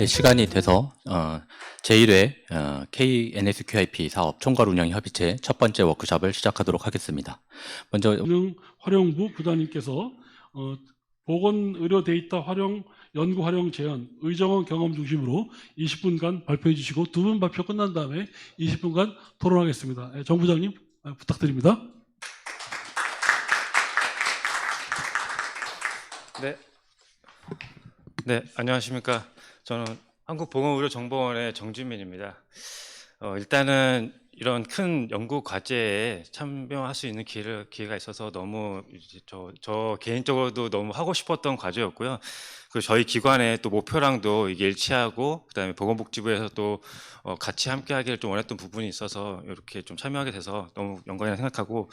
네, 시간이 돼서 제1회 KNSQIP 사업 총괄 운영 협의체 첫 번째 워크숍을 시작하도록 하겠습니다. 먼저 활용부 부단님께서 보건 의료 데이터 활용 연구 활용 제안 의정원 경험 중심으로 20분간 발표해 주시고 두 분 발표 끝난 다음에 20분간 토론하겠습니다. 정 부장님 부탁드립니다. 네, 안녕하십니까. 저는 한국보건의료정보원의 정준민입니다. 일단은 이런 큰 연구 과제에 참여할 수 있는 기회가 있어서 너무 저 개인적으로도 너무 하고 싶었던 과제였고요. 그리고 저희 기관의 또 목표랑도 이게 일치하고, 그다음에 보건복지부에서 또 같이 함께하기를 좀 원했던 부분이 있어서 이렇게 좀 참여하게 돼서 너무 영광이라 생각하고,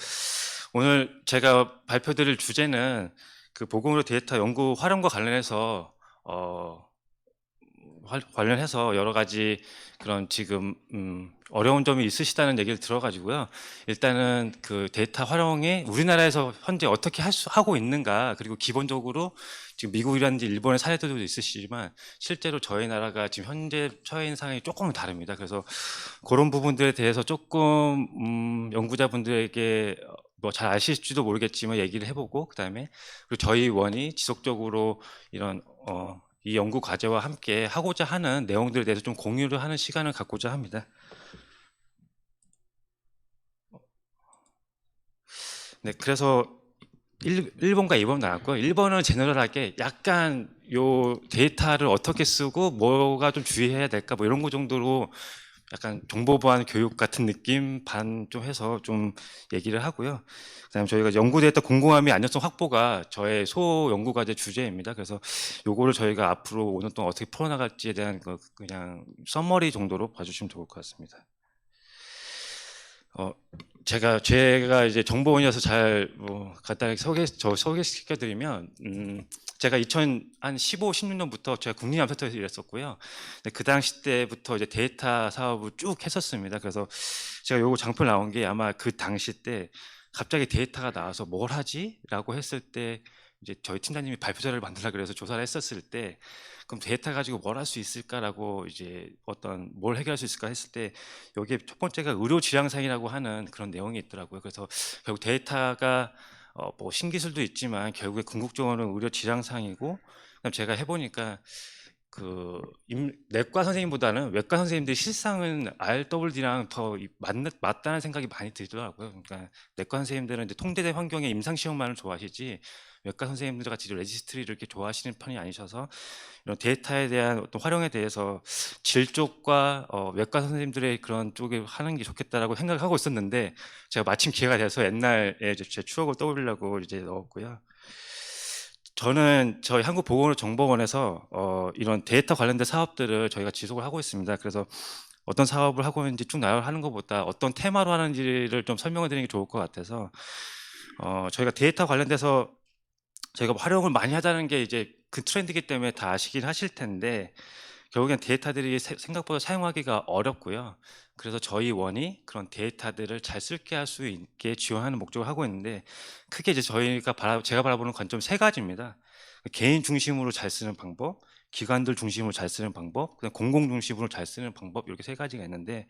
오늘 제가 발표드릴 주제는 그 보건의료 데이터 연구 활용과 관련해서 관련해서 여러 가지 그런 지금 어려운 점이 있으시다는 얘기를 들어가지고요. 일단은 그 데이터 활용이 우리나라에서 현재 어떻게 하고 있는가, 그리고 기본적으로 지금 미국이라든지 일본의 사례들도 있으시지만 실제로 저희 나라가 지금 현재 처해 있는 상황이 조금은 다릅니다. 그래서 그런 부분들에 대해서 조금 연구자분들에게 뭐 잘 아실지도 모르겠지만 얘기를 해보고, 그다음에 그리고 저희 원이 지속적으로 이런 이 연구 과제와 함께 하고자 하는 내용들에 대해서 좀 공유를 하는 시간을 갖고자 합니다. 네, 그래서 1번과 2번 나왔고요. 1번은 제너럴하게 약간 요 데이터를 어떻게 쓰고 뭐가 좀 주의해야 될까 뭐 이런 거 정도로 약간 정보 보안 교육 같은 느낌 반 좀 해서 좀 얘기를 하고요. 그다음에 저희가 연구 데이터 공공함이 안전성 확보가 저의 소 연구 과제 주제입니다. 그래서 요거를 저희가 앞으로 5년 동안 어떻게 풀어나갈지에 대한 그냥 서머리 정도로 봐주시면 좋을 것 같습니다. 제가 이제 정보원이어서 잘 간단하게 소개시켜드리면, 제가 2015, 16년부터 제가 국립암센터에서 일했었고요. 그 당시 때부터 이제 데이터 사업을 쭉 했었습니다. 그래서 제가 요거 장표 나온 게 아마 그 당시 때 갑자기 데이터가 나와서 뭘 하지? 라고 했을 때 이제 저희 팀장님이 발표 자료를 만들라 그래서 조사를 했었을 때, 그럼 데이터 가지고 뭘 할 수 있을까라고 이제 뭘 해결할 수 있을까 했을 때 여기에 첫 번째가 의료 지향상이라고 하는 그런 내용이 있더라고요. 그래서 결국 데이터가 뭐 신기술도 있지만 결국에 궁극적으로는 의료 지향상이고, 그다음 제가 해보니까 그 내과 선생님보다는 외과 선생님들이 실상은 RWD랑 더 맞다는 생각이 많이 들더라고요. 그러니까 내과 선생님들은 이제 통제된 환경의 임상 시험만을 좋아하시지 외과 선생님들 같이 레지스트리를 이렇게 좋아하시는 편이 아니셔서 이런 데이터에 대한 어떤 활용에 대해서 질 쪽과 외과 선생님들의 그런 쪽에 하는 게 좋겠다라고 생각을 하고 있었는데, 제가 마침 기회가 돼서 옛날에 제 추억을 떠올리려고 이제 넣었고요. 저는 저희 한국보건의정보원에서 이런 데이터 관련된 사업들을 저희가 지속을 하고 있습니다. 그래서 어떤 사업을 하고 있는지 쭉 나열하는 것보다 어떤 테마로 하는지를 좀 설명을 드리는 게 좋을 것 같아서, 저희가 데이터 관련돼서 저희가 활용을 많이 하자는 게 이제 그 트렌드이기 때문에 다 아시긴 하실 텐데, 결국엔 데이터들이 생각보다 사용하기가 어렵고요. 그래서 저희 원이 그런 데이터들을 잘 쓸게 할 수 있게 지원하는 목적을 하고 있는데, 크게 이제 제가 바라보는 관점 세 가지입니다. 개인 중심으로 잘 쓰는 방법, 기관들 중심으로 잘 쓰는 방법, 그다음 공공 중심으로 잘 쓰는 방법, 이렇게 세 가지가 있는데,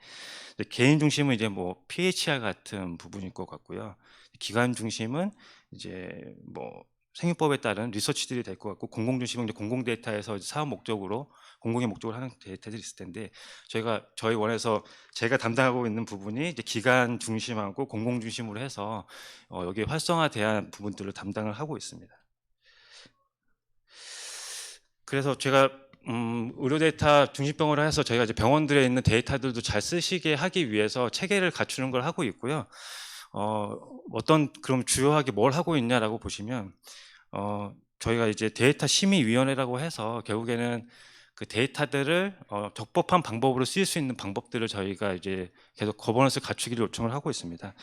개인 중심은 이제 뭐 PHR 같은 부분일 것 같고요. 기관 중심은 이제 뭐 생유법에 따른 리서치들이 될 것 같고, 공공 중심은 이제 공공 데이터에서 사업 목적으로 공공의 목적으로 하는 데이터들이 있을 텐데, 저희 원에서 제가 담당하고 있는 부분이 이제 기관 중심하고 공공 중심으로 해서 여기 활성화대한 부분들을 담당을 하고 있습니다. 그래서 제가 의료 데이터 중심병으로 해서 저희가 이제 병원들에 있는 데이터들도 잘 쓰시게 하기 위해서 체계를 갖추는 걸 하고 있고요. 그럼 주요하게 뭘 하고 있냐라고 보시면, 저희가 이제 데이터 심의위원회라고 해서 결국에는 그 데이터들을 적법한 방법으로 쓰일 수 있는 방법들을 저희가 이제 계속 거버넌스 갖추기를 요청을 하고 있습니다.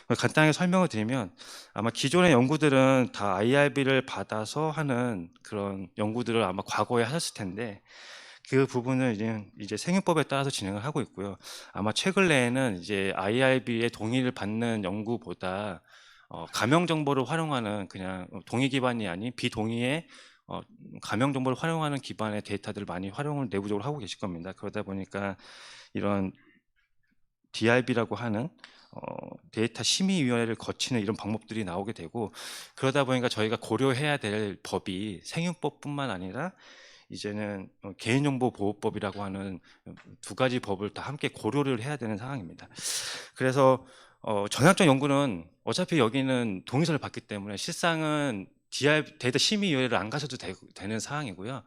간단하게 설명을 드리면, 아마 기존의 연구들은 다 IRB를 받아서 하는 그런 연구들을 아마 과거에 하셨을 텐데, 그 부분을 이제 생유법에 따라서 진행을 하고 있고요. 아마 최근 내에는 이제 IRB의 동의를 받는 연구보다 가명 정보를 활용하는 그냥 동의 기반이 아닌 비동의의 가명 정보를 활용하는 기반의 데이터들을 많이 활용을 내부적으로 하고 계실 겁니다. 그러다 보니까 이런 DRB라고 하는 데이터 심의위원회를 거치는 이런 방법들이 나오게 되고, 그러다 보니까 저희가 고려해야 될 법이 생육법뿐만 아니라 이제는 개인정보보호법이라고 하는 두 가지 법을 다 함께 고려를 해야 되는 상황입니다. 그래서 전향적 연구는 어차피 여기는 동의서를 받기 때문에 실상은 데이터 심의위원회를 안 가셔도 되는 상황이고요.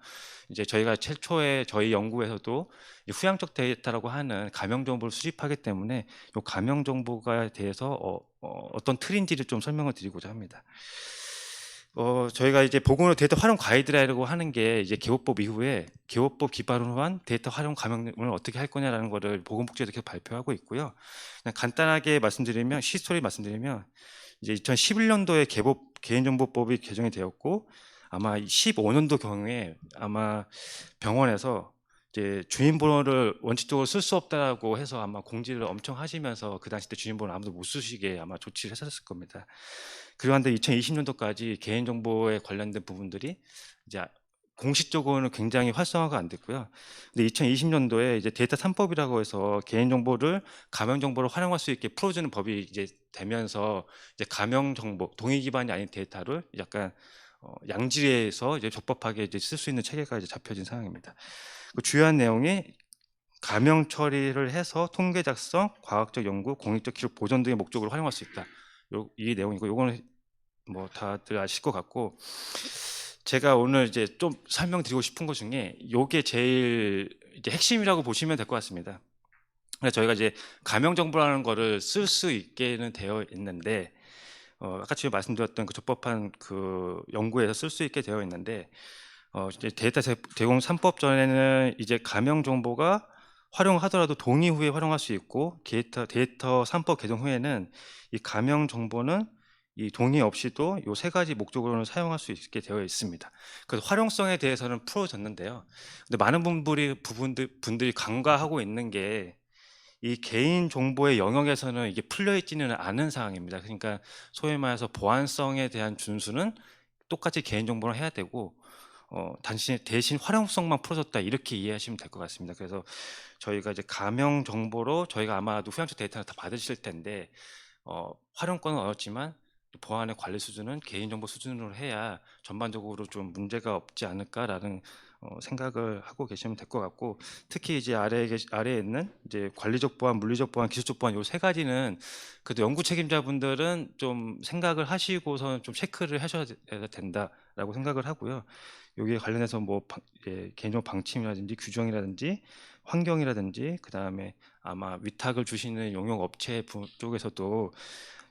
이제 저희가 최초에 저희 연구에서도 후향적 데이터라고 하는 가명 정보를 수집하기 때문에 이 가명 정보가 대해서 어떤 틀인지를 좀 설명을 드리고자 합니다. 저희가 이제 보건의료 데이터 활용 가이드라인이라고 하는 게 이제 개호법 이후에 개호법 기반으로 한 데이터 활용 가명을 어떻게 할 거냐라는 거를 보건복지부에서 계속 발표하고 있고요. 그냥 간단하게 말씀드리면, 시스토리 말씀드리면, 이제 2011년도에 개인정보법이 개정이 되었고, 아마 15년도 경우에 아마 병원에서 이제 주민번호를 원칙적으로 쓸 수 없다고 해서 아마 공지를 엄청 하시면서 그 당시 때 주민번호 아무도 못 쓰시게 아마 조치를 했었을 겁니다. 그런데 2020년도까지 개인정보에 관련된 부분들이 이제 공식적으로는 굉장히 활성화가 안 됐고요. 근데 2020년도에 이제 데이터 3법이라고 해서 개인정보를 가명정보로 활용할 수 있게 풀어주는 법이 이제 되면서 이제 가명정보, 동의 기반이 아닌 데이터를 약간 양질에서 이제 적법하게 이제 쓸 수 있는 체계가 이제 잡혀진 상황입니다. 그 주요한 내용이 가명 처리를 해서 통계 작성, 과학적 연구, 공익적 기록 보존 등의 목적으로 활용할 수 있다. 이 내용이고, 요거는 뭐 다들 아실 것 같고, 제가 오늘 이제 좀 설명드리고 싶은 것 중에 요게 제일 이제 핵심이라고 보시면 될 것 같습니다. 그래서 저희가 이제 가명 정보라는 거를 쓸 수 있게는 되어 있는데, 아까 지금 말씀드렸던 그 적법한 그 연구에서 쓸 수 있게 되어 있는데, 이제 데이터 제공 3법 전에는 이제 가명 정보가 활용하더라도 동의 후에 활용할 수 있고, 데이터 3법 개정 후에는 이 가명 정보는 이 동의 없이도 요 세 가지 목적으로는 사용할 수 있게 되어 있습니다. 그래서 활용성에 대해서는 풀어졌는데요. 근데 많은 분들이 간과하고 있는 게, 이 개인 정보의 영역에서는 이게 풀려 있지는 않은 상황입니다. 그러니까 소위 말해서 보안성에 대한 준수는 똑같이 개인 정보를 해야 되고, 대신 활용성만 풀어졌다, 이렇게 이해하시면 될 것 같습니다. 그래서 저희가 이제 가명 정보로 저희가 아마도 후향적 데이터를 다 받으실 텐데, 활용권은 얻었지만 보안의 관리 수준은 개인정보 수준으로 해야 전반적으로 좀 문제가 없지 않을까라는 생각을 하고 계시면 될 것 같고, 특히 이제 아래에 있는 이제 관리적 보안, 물리적 보안, 기술적 보안, 요 세 가지는 그래도 연구 책임자분들은 좀 생각을 하시고서 좀 체크를 하셔야 된다라고 생각을 하고요. 여기에 관련해서 뭐 개인정보 방침이라든지 규정이라든지 환경이라든지, 그 다음에 아마 위탁을 주시는 용역 업체 쪽에서도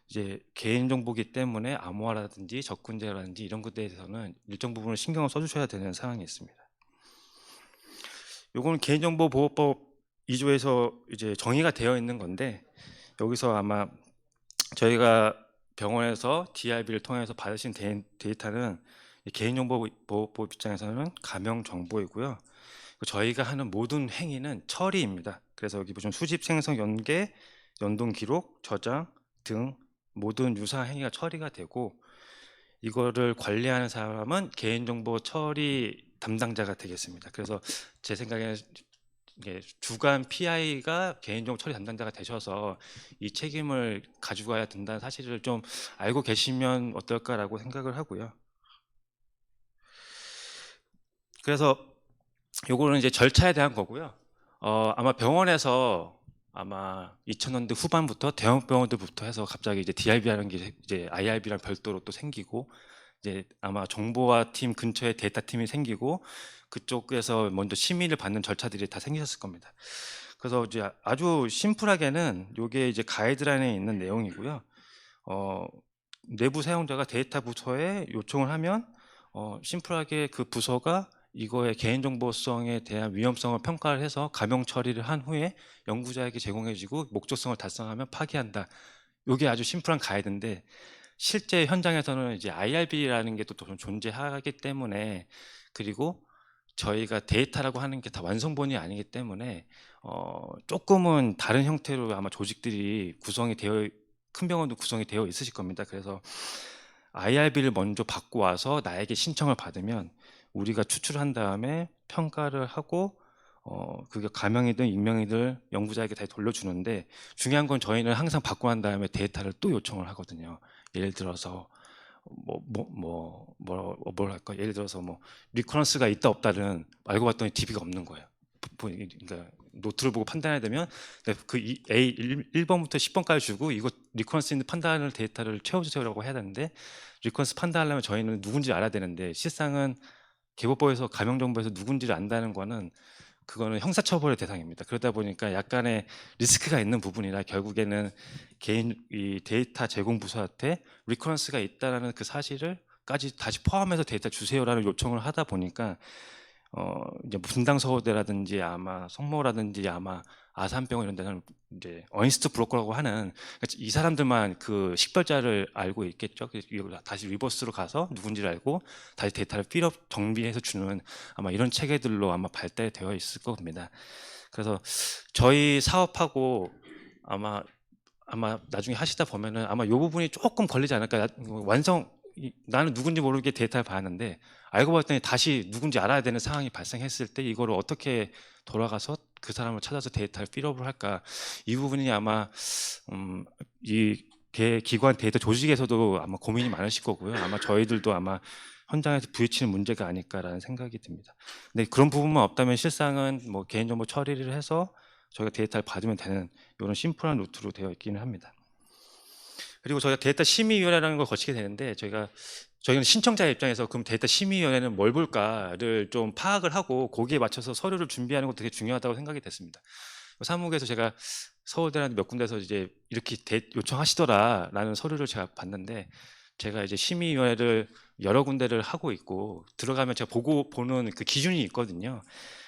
이제 개인정보기 때문에 암호화라든지 접근제라든지 이런 것에 대해서는 일정 부분을 신경을 써주셔야 되는 상황이 있습니다. 요거는 개인정보보호법 2조에서 이제 정의가 되어 있는 건데, 여기서 아마 저희가 병원에서 DRB를 통해서 받으신 데이터는 개인정보보호법 입장에서는 가명 정보이고요. 저희가 하는 모든 행위는 처리입니다. 그래서 여기 보시면 수집, 생성, 연계, 연동 기록, 저장 등 모든 유사 행위가 처리가 되고, 이거를 관리하는 사람은 개인정보 처리 담당자가 되겠습니다. 그래서 제 생각에는 이게 주간 PI가 개인정보 처리 담당자가 되셔서 이 책임을 가지고 가야 된다는 사실을 좀 알고 계시면 어떨까라고 생각을 하고요. 그래서 요거는 이제 절차에 대한 거고요. 아마 병원에서 아마 2000년대 후반부터 대형 병원들부터 해서 갑자기 이제 DRB라는 게 이제 IRB랑 별도로 또 생기고, 이제 아마 정보화 팀 근처에 데이터 팀이 생기고, 그쪽에서 먼저 심의를 받는 절차들이 다 생기셨을 겁니다. 그래서 이제 아주 심플하게는 요게 이제 가이드라인에 있는 내용이고요. 내부 사용자가 데이터 부서에 요청을 하면 심플하게 그 부서가 이거의 개인정보성에 대한 위험성을 평가를 해서 가명 처리를 한 후에 연구자에게 제공해주고 목적성을 달성하면 파기한다. 이게 아주 심플한 가이드인데, 실제 현장에서는 이제 IRB라는 게 또 존재하기 때문에, 그리고 저희가 데이터라고 하는 게 다 완성본이 아니기 때문에 조금은 다른 형태로 아마 조직들이 큰 병원도 구성이 되어 있으실 겁니다. 그래서 IRB를 먼저 받고 와서 나에게 신청을 받으면 우리가 추출한 다음에 평가를 하고 그게 가명이든 익명이든 연구자에게 다시 돌려주는데, 중요한 건 저희는 항상 받고 난 다음에 데이터를 또 요청을 하거든요. 예를 들어서 뭐랄까, 예를 들어서 뭐 리커런스가 있다 없다는 알고 봤더니 DB가 없는 거예요. 그러니까 노트를 보고 판단해야 되면 그 A 1번부터 10번까지 주고 이거 리커런스 있는 판단을 데이터를 채워주세요라고 해야 되는데, 리커런스 판단하려면 저희는 누군지 알아야 되는데, 실상은 개보법에서 가명정보에서 누군지를 안다는 거는 그거는 형사처벌의 대상입니다. 그러다 보니까 약간의 리스크가 있는 부분이라 결국에는 개인 이 데이터 제공 부서한테 리커런스가 있다라는 그 사실을까지 다시 포함해서 데이터 주세요라는 요청을 하다 보니까 이제 분당 서울대라든지 아마 성모라든지 아마 아산병원 이런 데는 이제 어인스트 브로커라고 하는, 이 사람들만 그 식별자를 알고 있겠죠. 그래서 이걸 다시 리버스로 가서 누군지를 알고 다시 데이터를 필업 정비해서 주는 아마 이런 체계들로 아마 발달되어 있을 겁니다. 그래서 저희 사업하고 아마 나중에 하시다 보면은 아마 이 부분이 조금 걸리지 않을까. 나는 누군지 모르게 데이터를 봤는데 알고 봤더니 다시 누군지 알아야 되는 상황이 발생했을 때 이거를 어떻게 돌아가서 그 사람을 찾아서 데이터를 필업을 할까. 이 부분이 아마 이 기관 데이터 조직에서도 아마 고민이 많으실 거고요. 아마 저희들도 아마 현장에서 부딪히는 문제가 아닐까라는 생각이 듭니다. 근데 그런 부분만 없다면 실상은 뭐 개인정보 처리를 해서 저희가 데이터를 받으면 되는 이런 심플한 루트로 되어 있기는 합니다. 그리고 저희가 데이터 심의위원회라는 걸 거치게 되는데, 저희는 신청자 입장에서 그럼 데이터 심의위원회는 뭘 볼까를 좀 파악을 하고 거기에 맞춰서 서류를 준비하는 것도 되게 중요하다고 생각이 됐습니다. 사무국에서 제가 서울대라는 몇 군데서 이제 이렇게 요청하시더라라는 서류를 제가 봤는데, 제가 이제 심의위원회를 여러 군데를 하고 있고 들어가면 제가 보는 그 기준이 있거든요.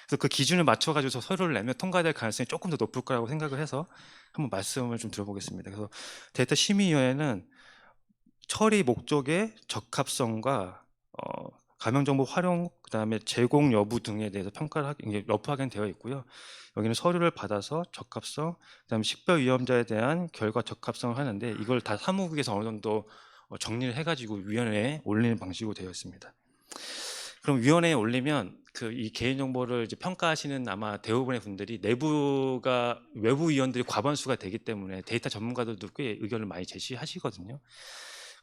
그래서 그 기준을 맞춰가지고 서류를 내면 통과될 가능성이 조금 더 높을 거라고 생각을 해서 한번 말씀을 좀 들어보겠습니다. 그래서 데이터 심의위원회는 처리 목적의 적합성과 가명정보 활용, 그다음에 제공 여부 등에 대해서 평가를 이게 러프하게 되어 있고요. 여기는 서류를 받아서 적합성, 그다음에 식별위험자에 대한 결과 적합성을 하는데, 이걸 다 사무국에서 어느 정도 정리를 해가지고 위원회에 올리는 방식으로 되어 있습니다. 그럼 위원회에 올리면 이 개인정보를 이제 평가하시는 아마 대부분의 분들이 외부 위원들이 과반수가 되기 때문에 데이터 전문가들도 꽤 의견을 많이 제시하시거든요.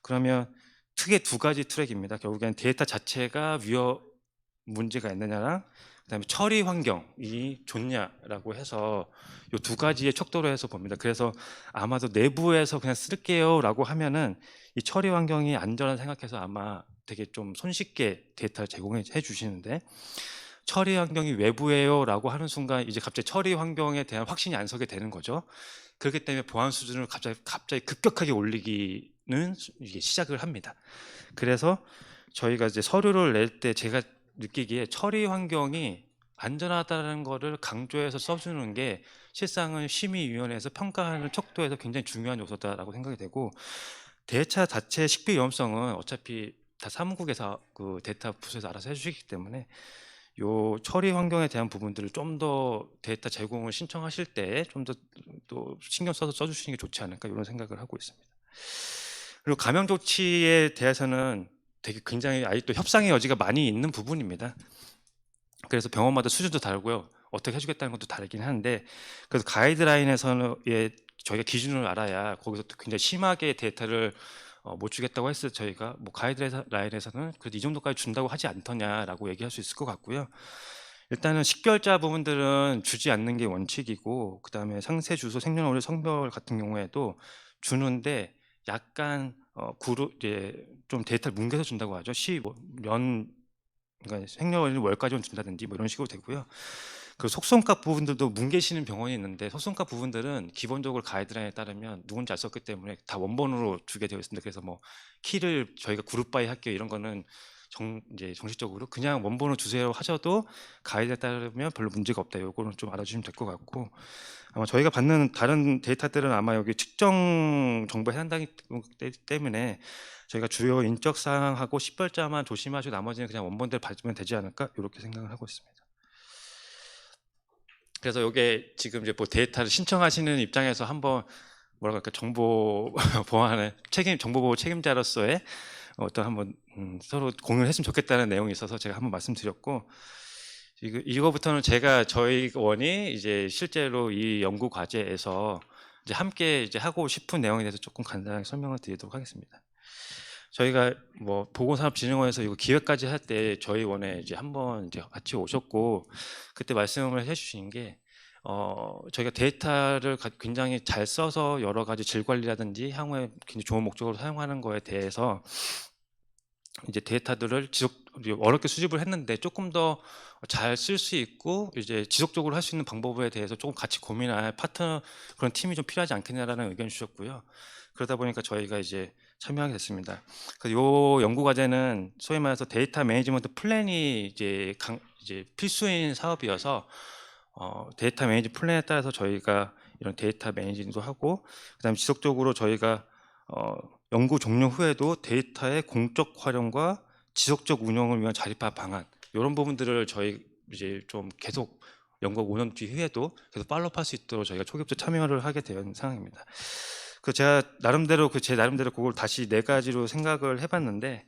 그러면 크게 두 가지 트랙입니다. 결국엔 데이터 자체가 위험 문제가 있느냐랑 그다음에 처리 환경이 좋냐라고 해서 이 두 가지의 척도로 해서 봅니다. 그래서 아마도 내부에서 그냥 쓸게요라고 하면은 이 처리 환경이 안전하다 생각해서 아마 되게 좀 손쉽게 데이터를 제공해 주시는데, 처리 환경이 외부예요라고 하는 순간 이제 갑자기 처리 환경에 대한 확신이 안 서게 되는 거죠. 그렇기 때문에 보안 수준을 갑자기 급격하게 올리기는 이게 시작을 합니다. 그래서 저희가 이제 서류를 낼 때 제가 느끼기에 처리 환경이 안전하다는 거를 강조해서 써주는 게 실상은 심의위원회에서 평가하는 척도에서 굉장히 중요한 요소다라고 생각이 되고, 데이터 자체의 식별 위험성은 어차피 다 사무국에서 그 데이터 부서에서 알아서 해주시기 때문에 요 처리 환경에 대한 부분들을 좀 더 데이터 제공을 신청하실 때 좀 더 또 신경 써서 써주시는 게 좋지 않을까, 이런 생각을 하고 있습니다. 그리고 감염 조치에 대해서는 되게 굉장히 아직도 협상의 여지가 많이 있는 부분입니다. 그래서 병원마다 수준도 다르고요, 어떻게 해주겠다는 것도 다르긴 하는데, 그래서 가이드라인에서는 저희가 기준을 알아야 거기서 또 굉장히 심하게 데이터를 못 주겠다고 했을 때 저희가 뭐 가이드라인에서는 그래도 이 정도까지 준다고 하지 않더냐라고 얘기할 수 있을 것 같고요. 일단은 식별자 부분들은 주지 않는 게 원칙이고, 그 다음에 상세 주소, 생년월일, 성별 같은 경우에도 주는데 약간 좀 데이터를 뭉개서 준다고 하죠. 그러니까 생년월일 월까지만 준다든지 뭐 이런 식으로 되고요. 그 속성값 부분들도 뭉개시는 병원이 있는데, 속성값 부분들은 기본적으로 가이드라인에 따르면 누군지 알 수 없기 때문에 다 원본으로 주게 되어 있습니다. 그래서 뭐 키를 저희가 그룹 바이 할게요 이런 거는 이제 정식적으로 그냥 원본으로 주세요 하셔도 가이드에 따르면 별로 문제가 없다. 요거는 좀 알아주시면 될 것 같고, 아마 저희가 받는 다른 데이터들은 아마 여기 측정 정보에 해당되기 때문에 저희가 주요 인적 사항하고 식별자만 조심하시고 나머지는 그냥 원본대로 받으면 되지 않을까, 이렇게 생각을 하고 있습니다. 그래서 이게 지금 이제 뭐 데이터를 신청하시는 입장에서 한번 뭐랄까 정보 보안의 정보 보호 책임자로서의 어떤 한번 서로 공유를 했으면 좋겠다는 내용이 있어서 제가 한번 말씀드렸고, 이거부터는 제가 저희 원이 이제 실제로 이 연구 과제에서 이제 함께 이제 하고 싶은 내용에 대해서 조금 간단하게 설명을 드리도록 하겠습니다. 저희가 뭐 보건산업진흥원에서 이거 기획까지 할 때 저희 원에 이제 한번 이제 같이 오셨고, 그때 말씀을 해주신 게 저희가 데이터를 굉장히 잘 써서 여러 가지 질 관리라든지 향후에 굉장히 좋은 목적으로 사용하는 거에 대해서 이제 데이터들을 어렵게 수집을 했는데 조금 더 잘 쓸 수 있고 이제 지속적으로 할 수 있는 방법에 대해서 조금 같이 고민할 파트너, 그런 팀이 좀 필요하지 않겠냐라는 의견 주셨고요. 그러다 보니까 저희가 이제 참여하게 됐습니다. 요 연구 과제는 소위 말해서 데이터 매니지먼트 플랜이 이제 필수인 사업이어서 데이터 매니지 플랜에 따라서 저희가 이런 데이터 매니징도 하고, 그다음에 지속적으로 저희가 연구 종료 후에도 데이터의 공적 활용과 지속적 운영을 위한 자립화 방안, 이런 부분들을 저희 이제 좀 계속 연구 5년 뒤후에도 계속 팔로우할 수 있도록 저희가 초기부터 참여를 하게 된 상황입니다. 제가 나름대로 제 나름대로 그걸 다시 4가지로 생각을 해봤는데,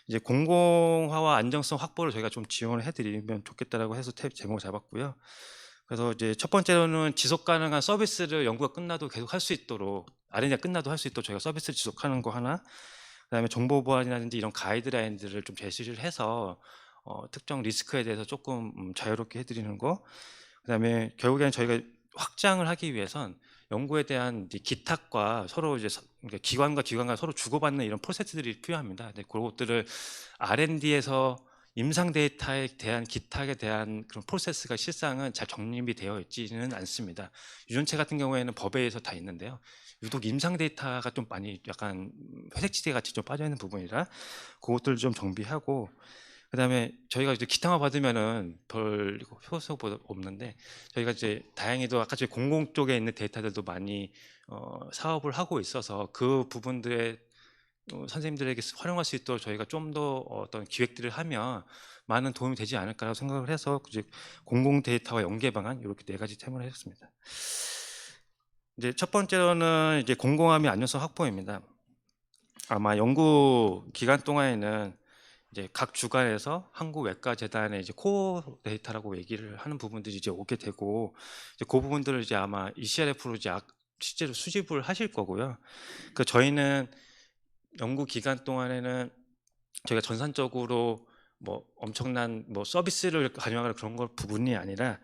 이제 공공화와 안정성 확보를 저희가 좀 지원을 해드리면 좋겠다라고 해서 제목을 잡았고요. 그래서 이제 첫 번째로는 지속 가능한 서비스를 연구가 끝나도 계속 할 수 있도록, R&D가 끝나도 할 수 있도록 저희가 서비스를 지속하는 거 하나, 그다음에 정보 보안이라든지 이런 가이드라인들을 좀 제시를 해서 특정 리스크에 대해서 조금 자유롭게 해드리는 거, 그다음에 결국에는 저희가 확장을 하기 위해선 연구에 대한 이제 기탁과 서로 이제 그러니까 기관과 서로 주고받는 이런 프로세스들이 필요합니다. 근데 그것들을 R&D에서 임상 데이터에 대한 기탁에 대한 그런 프로세스가 실상은 잘 정립이 되어 있지는 않습니다. 유전체 같은 경우에는 법에 의해서 다 있는데요. 유독 임상 데이터가 좀 많이 약간 회색지대 같이 좀 빠져 있는 부분이라 그것들 좀 정비하고, 그다음에 저희가 이제 기타만 받으면은 별 효소가 없는데, 저희가 이제 다행히도 아까 저희 공공 쪽에 있는 데이터들도 많이 사업을 하고 있어서 그 부분들에 선생님들에게 활용할 수 있도록 저희가 좀 더 어떤 기획들을 하면 많은 도움이 되지 않을까라고 생각을 해서 이제 공공 데이터와 연계 방안, 이렇게 4가지 템을 했습니다. 이제 첫 번째로는 이제 공공함의 안전성 확보입니다. 아마 연구 기간 동안에는 이제 각 주관에서 한국외과재단의 이제 코어 데이터라고 얘기를 하는 부분들이 이제 오게 되고, 이제 그 부분들을 이제 아마 ECRF로 이제 실제로 수집을 하실 거고요. 저희는 연구 기간 동안에는 저희가 전산적으로 뭐 엄청난 뭐 서비스를 가져가는 그런 걸 부분이 아니라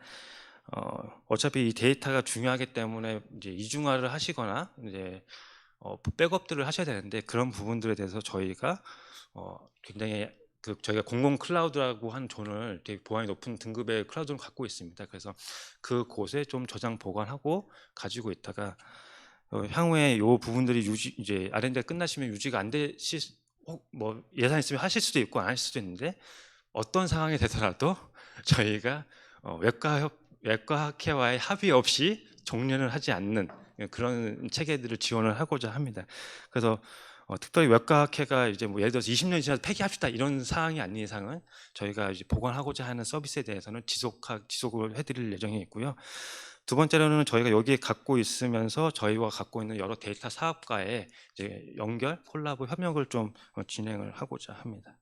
어차피 이 데이터가 중요하기 때문에 이제 이중화를 하시거나 이제 백업들을 하셔야 되는데, 그런 부분들에 대해서 저희가 굉장히 저희가 공공 클라우드라고 한 존을 되게 보안이 높은 등급의 클라우드를 갖고 있습니다. 그래서 그곳에 좀 저장 보관하고 가지고 있다가 향후에 이 부분들이 이제 R&D가 끝나시면 유지가 안 되실, 뭐 예산 있으면 하실 수도 있고 안 하실 수도 있는데, 어떤 상황이 되더라도 저희가 외과학회와의 합의 없이 종료를 하지 않는 그런 체계들을 지원을 하고자 합니다. 그래서 특별히 외과학회가 이제 뭐 예를 들어서 20년이 지나서 폐기합시다 이런 사항이 아닌 이상은 저희가 이제 보관하고자 하는 서비스에 대해서는 지속을 해드릴 예정이 있고요. 두 번째로는 저희가 여기에 갖고 있으면서 저희와 갖고 있는 여러 데이터 사업과의 이제 연결, 콜라보, 협력을 좀 진행을 하고자 합니다.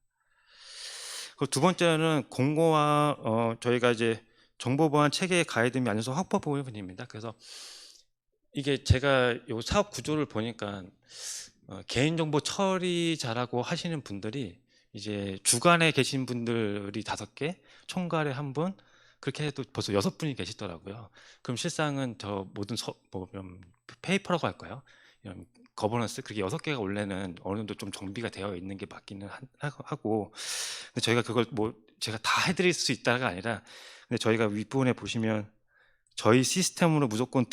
두 번째는 공고와 저희가 이제 정보보안 체계 가이드 및 안전성 확보 부분입니다. 그래서 이게 제가 이 사업 구조를 보니까 개인정보 처리 잘하고 하시는 분들이 이제 주간에 계신 분들이 5개, 총괄에 1분, 그렇게 해도 벌써 6분이 계시더라고요. 그럼 실상은 저 모든 페이퍼라고 할까요? 이런 거버넌스, 그렇게 6개가 원래는 어느 정도 좀 정비가 되어 있는 게 맞기는 하고, 근데 저희가 그걸 뭐 제가 다 해드릴 수 있다가 아니라, 근데 저희가 윗부분에 보시면 저희 시스템으로 무조건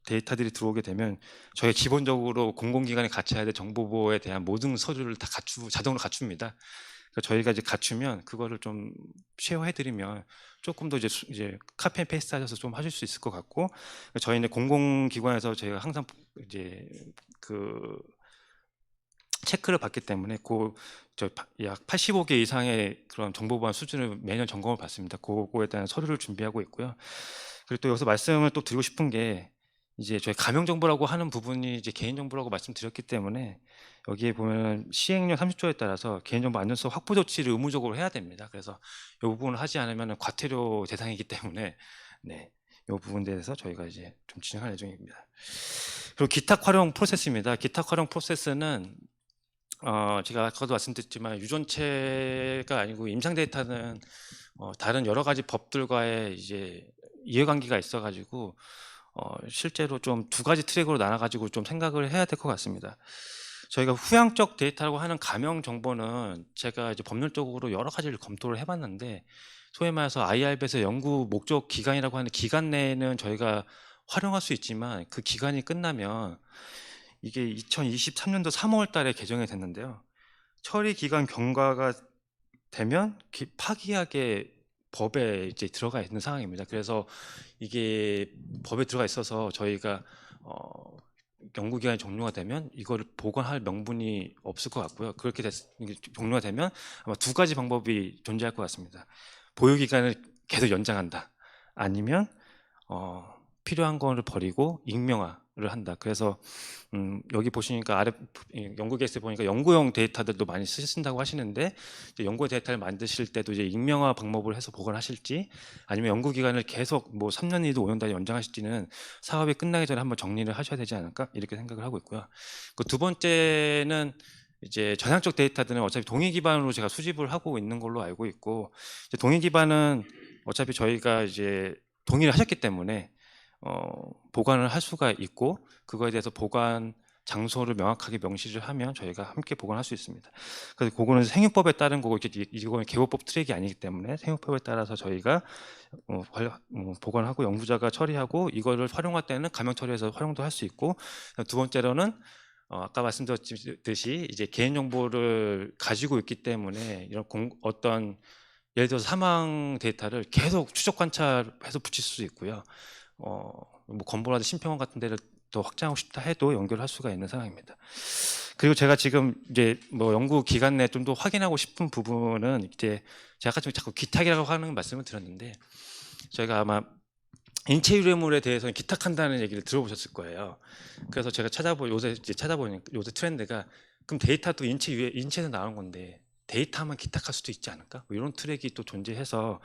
데이터들이 들어오게 되면 저희가 기본적으로 공공기관에 갖춰야 될 정보보호에 대한 모든 서류를 다 자동으로 갖춥니다. 그러니까 저희가 이제 갖추면 그거를 좀 쉐어해드리면 조금 더 이제 카피 앤 페이스트 하셔서 좀 하실 수 있을 것 같고, 저희는 공공기관에서 저희가 항상 이제 그 체크를 받기 때문에 약 85개 이상의 그런 정보보안 수준을 매년 점검을 받습니다. 그거에 대한 서류를 준비하고 있고요. 그리고 또 여기서 말씀을 또 드리고 싶은 게, 이제 저희 가명 정보라고 하는 부분이 이제 개인 정보라고 말씀드렸기 때문에 여기에 보면 시행령 30조에 따라서 개인정보 안전성 확보 조치를 의무적으로 해야 됩니다. 그래서 이 부분을 하지 않으면 과태료 대상이기 때문에 네, 이 부분에 대해서 저희가 이제 좀 진행할 예정입니다. 그리고 기탁 활용 프로세스입니다. 기탁 활용 프로세스는 제가 아까도 말씀드렸지만 유전체가 아니고 임상 데이터는 다른 여러 가지 법들과의 이제 이해관계가 있어가지고 실제로 좀 두 가지 트랙으로 나눠가지고 좀 생각을 해야 될 것 같습니다. 저희가 후향적 데이터라고 하는 가명 정보는 제가 이제 법률적으로 여러 가지를 검토를 해봤는데 소위 말해서 IRB에서 연구 목적 기간이라고 하는 기간 내에는 저희가 활용할 수 있지만 그 기간이 끝나면 이게 2023년도 3월 달에 개정이 됐는데요. 처리 기간 경과가 되면 파기하게 법에 이제 들어가 있는 상황입니다. 그래서 이게 법에 들어가 있어서 저희가 연구 기간이 종료가 되면 이거를 보관할 명분이 없을 것 같고요. 그렇게 이게 종료가 되면 아마 두 가지 방법이 존재할 것 같습니다. 보유 기간을 계속 연장한다. 아니면 필요한 거를 버리고 익명화를 한다. 그래서 여기 보시니까 아래 연구 계획에 보니까 연구용 데이터들도 많이 쓰신다고 하시는데 이제 연구 데이터를 만드실 때도 이제 익명화 방법을 해서 보관하실지 아니면 연구 기간을 계속 뭐 3년이든 5년 단위 연장하실지는 사업이 끝나기 전에 한번 정리를 하셔야 되지 않을까 이렇게 생각을 하고 있고요. 그 두 번째는 이제 전향적 데이터들은 어차피 동의 기반으로 제가 수집을 하고 있는 걸로 알고 있고 이제 동의 기반은 어차피 저희가 이제 동의를 하셨기 때문에 보관을 할 수가 있고 그거에 대해서 보관 장소를 명확하게 명시를 하면 저희가 함께 보관할 수 있습니다. 그래서 그거는 생유법에 따른 거고 이거는 개호법 트랙이 아니기 때문에 생유법에 따라서 저희가 보관하고 연구자가 처리하고 이거를 활용할 때는 가명 처리해서 활용도 할 수 있고 두 번째로는 아까 말씀드렸듯이 이제 개인 정보를 가지고 있기 때문에 이런 어떤 예를 들어서 사망 데이터를 계속 추적 관찰해서 붙일 수 있고요. 뭐 건보라든 심평원 같은 데를 더 확장하고 싶다 해도 연결할 수가 있는 상황입니다. 그리고 제가 지금 이제 뭐 연구 기간 내에 좀 더 확인하고 싶은 부분은 이제 제가 아까 좀 자꾸 기탁이라고 하는 말씀을 드렸는데 저희가 아마 인체 유래물에 대해서는 기탁한다는 얘기를 들어보셨을 거예요. 그래서 제가 요새 찾아보니까 요새 트렌드가 그럼 데이터도 인체에서 나온 건데 데이터만 기탁할 수도 있지 않을까? 뭐 이런 트랙이 또 존재해서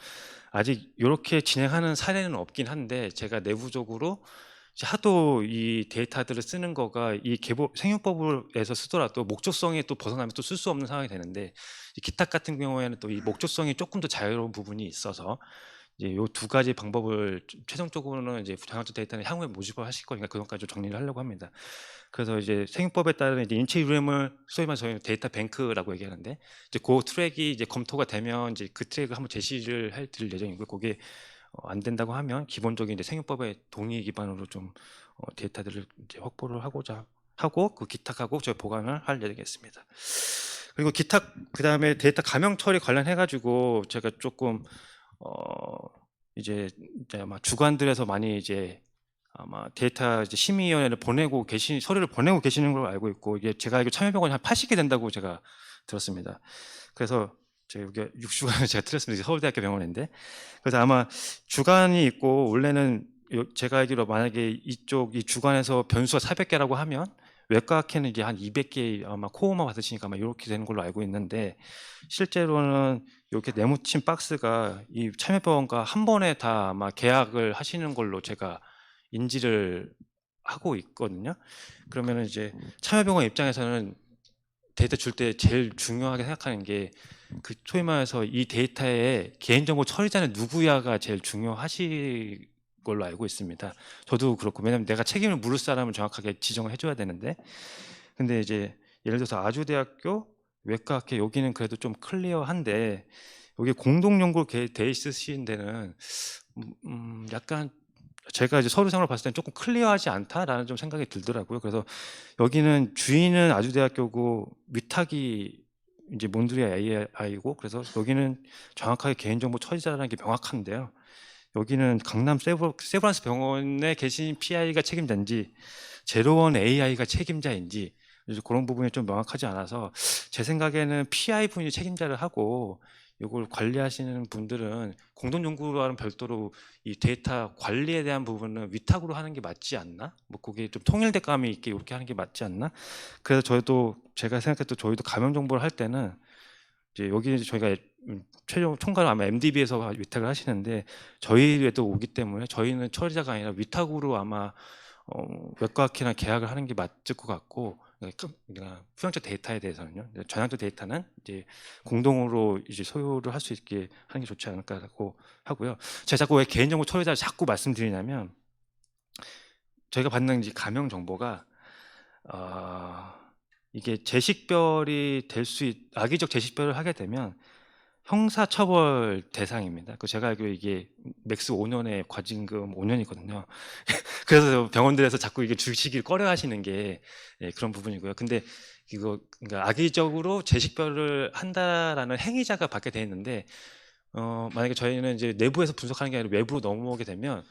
아직 이렇게 진행하는 사례는 없긴 한데 제가 내부적으로 하도 이 데이터들을 쓰는 거가 이 생육법에서 쓰더라도 목적성에 또 벗어나면 또 쓸 수 없는 상황이 되는데 기탁 같은 경우에는 또 이 목적성이 조금 더 자유로운 부분이 있어서 이제 요 두 가지 방법을 최종적으로는 이제 전환적 데이터는 향후에 모집을 하실 거니까 그것까지 좀 정리를 하려고 합니다. 그래서 이제 생육법에 따른 이제 인체 유래물 소위 말해서 저희 데이터 뱅크라고 얘기하는데 이제 그 트랙이 이제 검토가 되면 이제 그 트랙을 한번 제시를 해드릴 예정이고요. 그게 안 된다고 하면 기본적인 이제 생육법의 동의 기반으로 좀 데이터들을 이제 확보를 하고자 하고 그 기탁하고 저희 보관을 할 예정이겠습니다. 그리고 기탁 그다음에 데이터 가명 처리 관련해 가지고 제가 조금 이제 아마 주관들에서 많이 이제 아마 데이터 이제 심의위원회를 서류를 보내고 계시는 걸로 알고 있고 이게 제가 알기로 참여병원이 한 80개 된다고 제가 들었습니다. 그래서 제가 여기 6주간을 제가 틀렸습니다. 서울대학교 병원인데 그래서 아마 주관이 있고 원래는 제가 알기로 만약에 이 주관에서 변수가 400개라고 하면 외과학회는 이게 한 200개 아마 코어만 받으시니까 아마 이렇게 되는 걸로 알고 있는데 실제로는 이렇게 네모친 박스가 이 참여병원과 한 번에 다 아마 계약을 하시는 걸로 제가 인지를 하고 있거든요. 그러면은 이제 참여병원 입장에서는 데이터 줄 때 제일 중요하게 생각하는 게 그 소위 말해서 이 데이터의 개인정보 처리자는 누구야가 제일 중요하시 걸로 알고 있습니다. 저도 그렇고 왜냐하면 내가 책임을 물을 사람을 정확하게 지정을 해줘야 되는데 근데 이제 예를 들어서 아주대학교 외과학회 여기는 그래도 좀 클리어한데 여기 공동연구 돼 있으신 데는 약간 제가 이제 서류 상으로 봤을 때는 조금 클리어하지 않다라는 좀 생각이 들더라고요. 그래서 여기는 주인은 아주대학교고 위탁이 이제 몬드리아 AI고 그래서 여기는 정확하게 개인정보 처리자라는 게 명확한데요. 여기는 강남 세브란스 병원에 계신 PI가 책임자인지 제로원 AI가 책임자인지 그런 부분이 좀 명확하지 않아서 제 생각에는 PI 분이 책임자를 하고 이걸 관리하시는 분들은 공동연구와는 별도로 이 데이터 관리에 대한 부분은 위탁으로 하는 게 맞지 않나? 뭐 그게 좀 통일될감이 있게 이렇게 하는 게 맞지 않나? 그래서 저희도 제가 생각했던 저희도 감염 정보를 할 때는 이제 여기 이제 저희가 최종 총괄은 아마 MDB에서 위탁을 하시는데 저희에도 오기 때문에 저희는 처리자가 아니라 위탁으로 아마 외과학회나 계약을 하는 게 맞을 것 같고, 그러니까 수용적 데이터에 대해서는요. 전향적 데이터는 이제 공동으로 이제 소유를 할 수 있게 하는 게 좋지 않을까라고 하고요. 제가 자꾸 왜 개인정보 처리자를 자꾸 말씀드리냐면 저희가 받는 이제 감염 정보가 이게 제식별이 될 수 악의적 제식별을 하게 되면 형사처벌 대상입니다. 그 제가 알기로 이게 맥스 5년에 과징금 5년이거든요. 그래서 병원들에서 자꾸 이게 주시길 꺼려하시는 게 그런 부분이고요. 근데 이거 그러니까 악의적으로 제식별을 한다라는 행위자가 받게 돼 있는데 만약에 저희는 이제 내부에서 분석하는 게 아니라 외부로 넘어오게 되면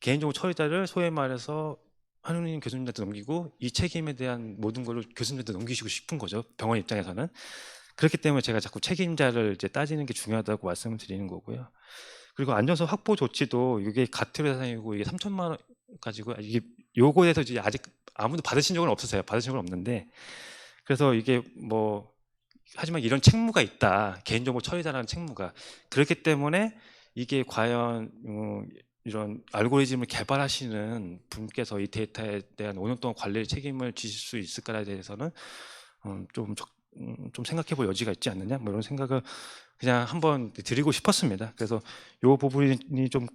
개인정보 처리자를 소위 말해서 한우님 교수님한테 넘기고 이 책임에 대한 모든 걸 교수님한테 넘기시고 싶은 거죠. 병원 입장에서는. 그렇기 때문에 제가 자꾸 책임자를 이제 따지는 게 중요하다고 말씀을 드리는 거고요. 그리고 안전성 확보 조치도 이게 가트로 대상이고 이게 3천만 원 가지고 이게 요거에 대해서 이제 아직 아무도 받으신 적은 없으세요. 받으신 적은 없는데 그래서 이게 뭐 하지만 이런 책무가 있다. 개인정보 처리자라는 책무가 그렇기 때문에 이게 과연 이런 알고리즘을 개발하시는 분께서 이 데이터에 대한 5년 동안 관리 책임을 지실 수 있을까에 대해서는 좀 생각해 볼 여지가 있지 않느냐 뭐 이런 생각을 그냥 한번 드리고 싶었습니다. 그래서 이 부분이 좀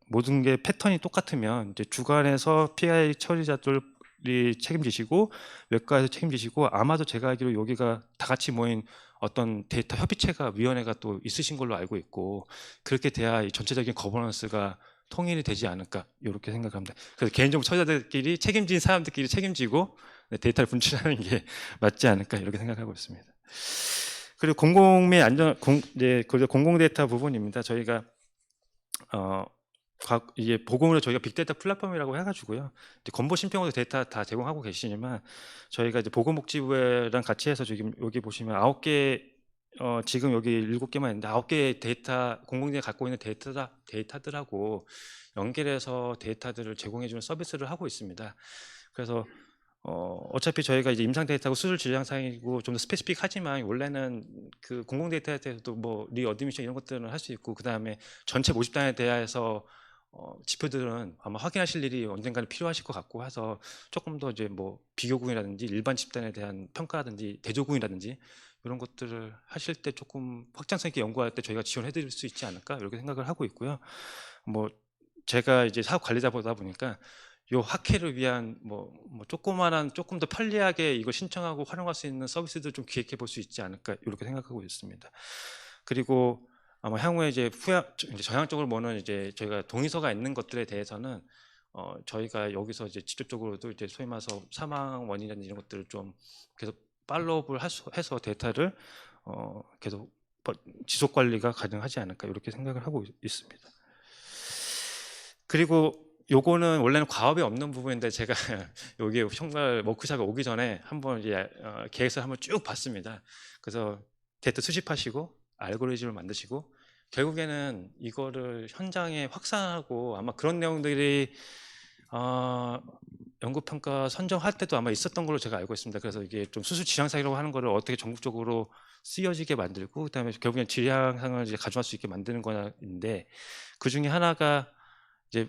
모든 게 패턴이 똑같으면 이제 주관에서 PI 처리자들이 책임지시고 외과에서 책임지시고 아마도 제가 알기로 여기가 다 같이 모인 어떤 데이터 협의체가 위원회가 또 있으신 걸로 알고 있고 그렇게 돼야 이 전체적인 거버넌스가 통일이 되지 않을까 이렇게 생각합니다. 그래서 개인정보 처리자들끼리 책임진 사람들끼리 책임지고 데이터를 분출하는 게 맞지 않을까 이렇게 생각하고 있습니다. 그리고 공공 및 안전 이제 공공 데이터 부분입니다. 저희가 이게 보공으로 저희가 빅데이터 플랫폼이라고 해가지고요. 이제 건보 심평으로 데이터 다 제공하고 계시지만 저희가 이제 보건복지부랑 같이 해서 지금 여기 보시면 9개 지금 여기 7개만 있는데 9개 데이터 공공재가 갖고 있는 데이터들하고 연결해서 데이터들을 제공해주는 서비스를 하고 있습니다. 그래서 어차피 저희가 이제 임상 데이터고 수술 질량상이고 좀 더 스페시픽하지만 원래는 그 공공 데이터에 대해서도 뭐 리어드미션 이런 것들은 할 수 있고 그 다음에 전체 모집단에 대해서 지표들은 아마 확인하실 일이 언젠가는 필요하실 것 같고 해서 조금 더 이제 뭐 비교군이라든지 일반 집단에 대한 평가라든지 대조군이라든지 이런 것들을 하실 때 조금 확장성 있게 연구할 때 저희가 지원해 드릴 수 있지 않을까 이렇게 생각을 하고 있고요. 뭐 제가 이제 사업 관리자보다 보니까 요 학회를 위한 뭐 조그만한 조금 더 편리하게 이거 신청하고 활용할 수 있는 서비스들 좀 기획해 볼 수 있지 않을까 이렇게 생각하고 있습니다. 그리고 아마 향후에 이제 전향적으로 뭐는 이제 저희가 동의서가 있는 것들에 대해서는 저희가 여기서 이제 직접적으로도 이제 소위 말해서 사망 원인이라든지 이런 것들을 좀 계속 팔로우업을 해서 데이터를 계속 지속 관리가 가능하지 않을까 이렇게 생각을 하고 있습니다. 그리고 요거는 원래는 과업이 없는 부분인데 제가 여기 총괄 워크숍에 오기 전에 한번 이제 계획서를 한번 쭉 봤습니다. 그래서 데이터 수집하시고 알고리즘을 만드시고 결국에는 이거를 현장에 확산하고 아마 그런 내용들이 연구평가 선정할 때도 아마 있었던 걸로 제가 알고 있습니다. 그래서 이게 좀 수술 질량상이라고 하는 거를 어떻게 전국적으로 쓰여지게 만들고 그다음에 결국엔 질량상을 이제 가져갈 수 있게 만드는 거인데 그 중에 하나가 이제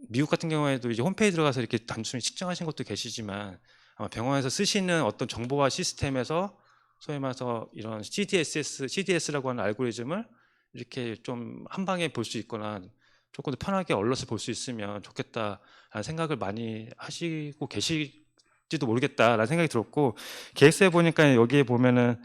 미국 같은 경우에도 이제 홈페이지 들어가서 이렇게 단순히 측정하신 것도 계시지만 아마 병원에서 쓰시는 어떤 정보화 시스템에서 소위 말해서 이런 CDS라고 하는 알고리즘을 이렇게 좀 한 방에 볼 수 있거나 조금 더 편하게 얼럿을 볼 수 있으면 좋겠다라는 생각을 많이 하시고 계실지도 모르겠다라는 생각이 들었고 계획서에 보니까 여기에 보면은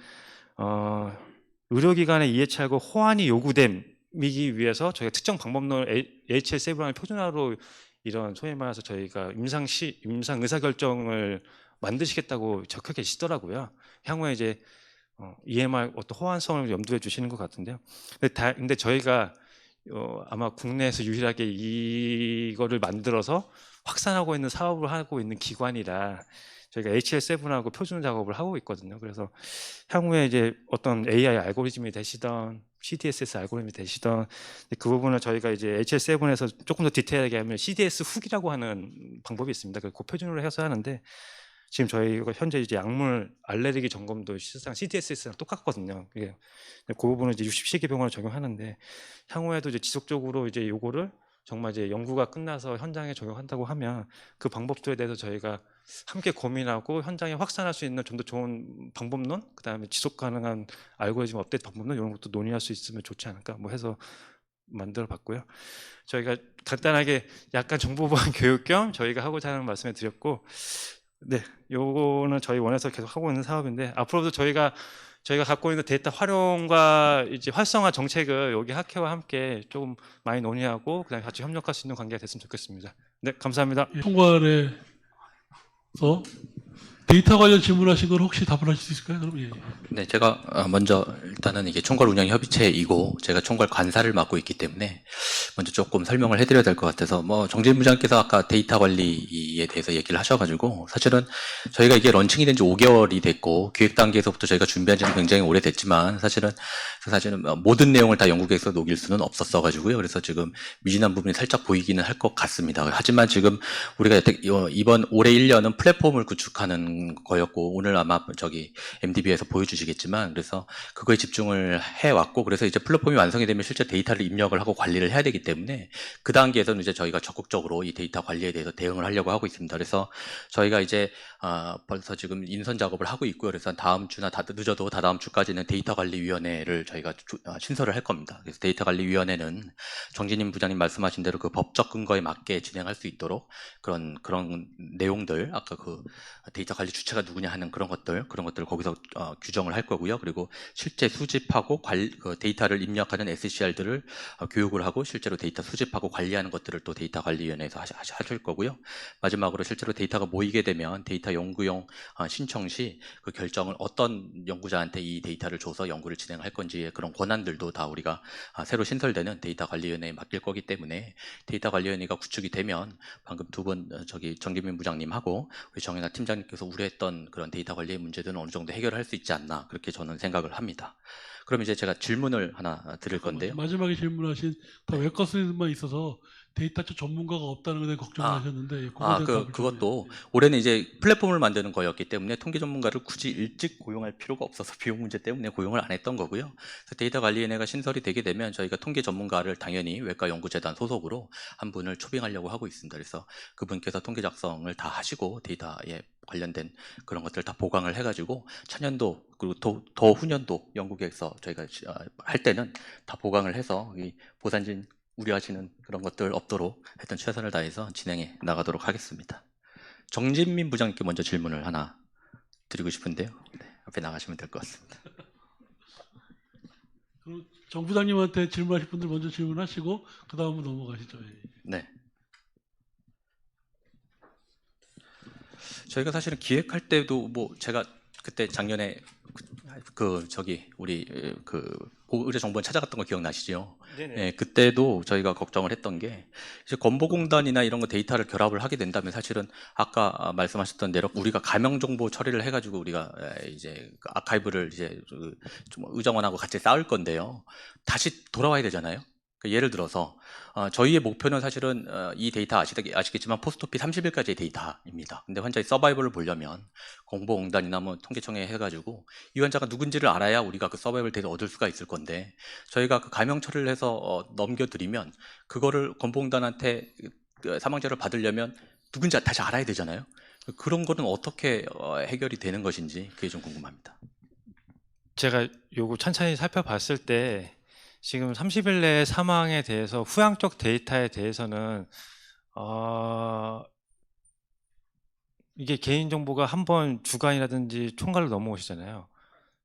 의료기관의 이해차고 호환이 요구됨이기 위해서 저희가 특정 방법론을 HL7라는 표준화로 이런 소위 말해서 저희가 임상 의사결정을 만드시겠다고 적혀 계시더라고요. 향후에 이제 EMR 어떤 호환성을 염두에 주시는 것 같은데요. 근데 저희가 아마 국내에서 유일하게 이거를 만들어서 확산하고 있는 사업을 하고 있는 기관이라 저희가 HL7하고 표준 작업을 하고 있거든요. 그래서 향후에 이제 어떤 AI 알고리즘이 되시던 CDSS 알고리즘이 되시던 그 부분을 저희가 이제 HL7에서 조금 더 디테일하게 하면 CDS 훅이라고 하는 방법이 있습니다. 그 표준으로 해서 하는데 지금 저희가 현재 이제 약물 알레르기 점검도 실상 CDSS랑 똑같거든요. 그 부분은 이제 60시기 병원을 적용하는데 향후에도 이제 지속적으로 이제 요거를 정말 이제 연구가 끝나서 현장에 적용한다고 하면 그 방법들에 대해서 저희가 함께 고민하고 현장에 확산할 수 있는 좀 더 좋은 방법론, 그다음에 지속 가능한 알고리즘 업데이트 방법론 이런 것도 논의할 수 있으면 좋지 않을까 뭐 해서 만들어 봤고요. 저희가 간단하게 약간 정보보안 교육 겸 저희가 하고자 하는 말씀을 드렸고, 네, 요거는 저희 원에서 계속 하고 있는 사업인데 앞으로도 저희가 갖고 있는 데이터 활용과 이제 활성화 정책을 여기 학회와 함께 조금 많이 논의하고 그다음에 같이 협력할 수 있는 관계가 됐으면 좋겠습니다. 네, 감사합니다. 총괄에서 데이터 관련 질문하신 걸 혹시 답을 하실 수 있을까요? 그럼 예. 네, 제가 먼저 일단은 이게 총괄 운영 협의체이고 제가 총괄 관사를 맡고 있기 때문에 먼저 조금 설명을 해드려야 될 것 같아서 뭐 정진 부장께서 아까 데이터 관리에 대해서 얘기를 하셔가지고 사실은 저희가 이게 런칭이 된 지 5개월이 됐고 기획 단계에서부터 저희가 준비한 지는 굉장히 오래됐지만 사실은 모든 내용을 다 연구계획서 녹일 수는 없었어가지고요. 그래서 지금 미진한 부분이 살짝 보이기는 할 것 같습니다. 하지만 지금 우리가 이번 올해 1년은 플랫폼을 구축하는 거였고 오늘 아마 저기 MDB에서 보여주시겠지만 그래서 그거에 집중을 해왔고 그래서 이제 플랫폼이 완성이 되면 실제 데이터를 입력을 하고 관리를 해야 되기 때문에 그 단계에서는 이제 저희가 적극적으로 이 데이터 관리에 대해서 대응을 하려고 하고 있습니다. 그래서 저희가 이제 벌써 지금 인선 작업을 하고 있고요. 그래서 다음 주나 늦어도 다다음 주까지는 데이터 관리위원회를 저희가 신설을 할 겁니다. 그래서 데이터 관리위원회는 정진임 부장님 말씀하신 대로 그 법적 근거에 맞게 진행할 수 있도록 그런 내용들 아까 그 데이터 관리 주체가 누구냐 하는 그런 것들 거기서 규정을 할 거고요. 그리고 실제 수집하고 그 데이터를 입력하는 SCR들을 교육을 하고 실제로 데이터 수집하고 관리하는 것들을 또 데이터 관리위원회에서 하실 거고요. 마지막으로 실제로 데이터가 모이게 되면 데이터 연구용 신청 시 그 결정을 어떤 연구자한테 이 데이터를 줘서 연구를 진행할 건지의 그런 권한들도 다 우리가 새로 신설되는 데이터 관리위원회에 맡길 거기 때문에 데이터 관리위원회가 구축이 되면 방금 두 분 저기 정기민 부장님하고 우리 정현아 팀장님께서 우려했던 그런 데이터 관리의 문제들은 어느 정도 해결할 수 있지 않나 그렇게 저는 생각을 합니다. 그럼 이제 제가 질문을 하나 드릴 건데요. 마지막에 질문하신 더 웹거스만 있어서 데이터 쪽 전문가가 없다는 것에 걱정을 하셨는데 그거에 대한 답을 좀 그것도 예. 올해는 이제 플랫폼을 만드는 거였기 때문에 통계 전문가를 굳이 일찍 고용할 필요가 없어서 비용 문제 때문에 고용을 안 했던 거고요. 그래서 데이터 관리위원회가 신설이 되게 되면 저희가 통계 전문가를 당연히 외과연구재단 소속으로 한 분을 초빙하려고 하고 있습니다. 그래서 그분께서 통계 작성을 다 하시고 데이터에 관련된 그런 것들 다 보강을 해가지고 차년도 그리고 더 후년도 연구계획서 저희가 할 때는 다 보강을 해서 이 보산진 우려하시는 그런 것들 없도록 하여튼 최선을 다해서 진행해 나가도록 하겠습니다. 정진민 부장님께 먼저 질문을 하나 드리고 싶은데요. 네, 앞에 나가시면 될 것 같습니다. 그럼 정 부장님한테 질문하실 분들 먼저 질문하시고 그 다음으로 넘어가시죠. 예. 네. 저희가 사실은 기획할 때도 뭐 제가 그때 작년에 우리 의료정보원 찾아갔던 거 기억나시죠? 네네. 예, 그때도 저희가 걱정을 했던 게 이제 건보공단이나 이런 거 데이터를 결합을 하게 된다면 사실은 아까 말씀하셨던 대로 우리가 가명정보 처리를 해가지고 우리가 이제 그 아카이브를 이제 좀 의정원하고 같이 쌓을 건데요. 다시 돌아와야 되잖아요. 그러니까 예를 들어서 저희의 목표는 사실은 이 데이터 아시겠지만 포스트오피 30일까지의 데이터입니다. 근데 환자의 서바이벌을 보려면 공보공단이나 뭐 통계청에 해가지고 이 환자가 누군지를 알아야 우리가 그 서바이벌 데이터 얻을 수가 있을 건데 저희가 그 가명 처리를 해서 넘겨드리면 그거를 건보공단한테 그 사망자를 받으려면 누군지 다시 알아야 되잖아요. 그런 거는 어떻게 해결이 되는 것인지 그게 좀 궁금합니다. 제가 요거 천천히 살펴봤을 때 지금 30일 내 사망에 대해서 후향적 데이터에 대해서는 이게 개인정보가 한번 주간이라든지 총괄로 넘어오시잖아요.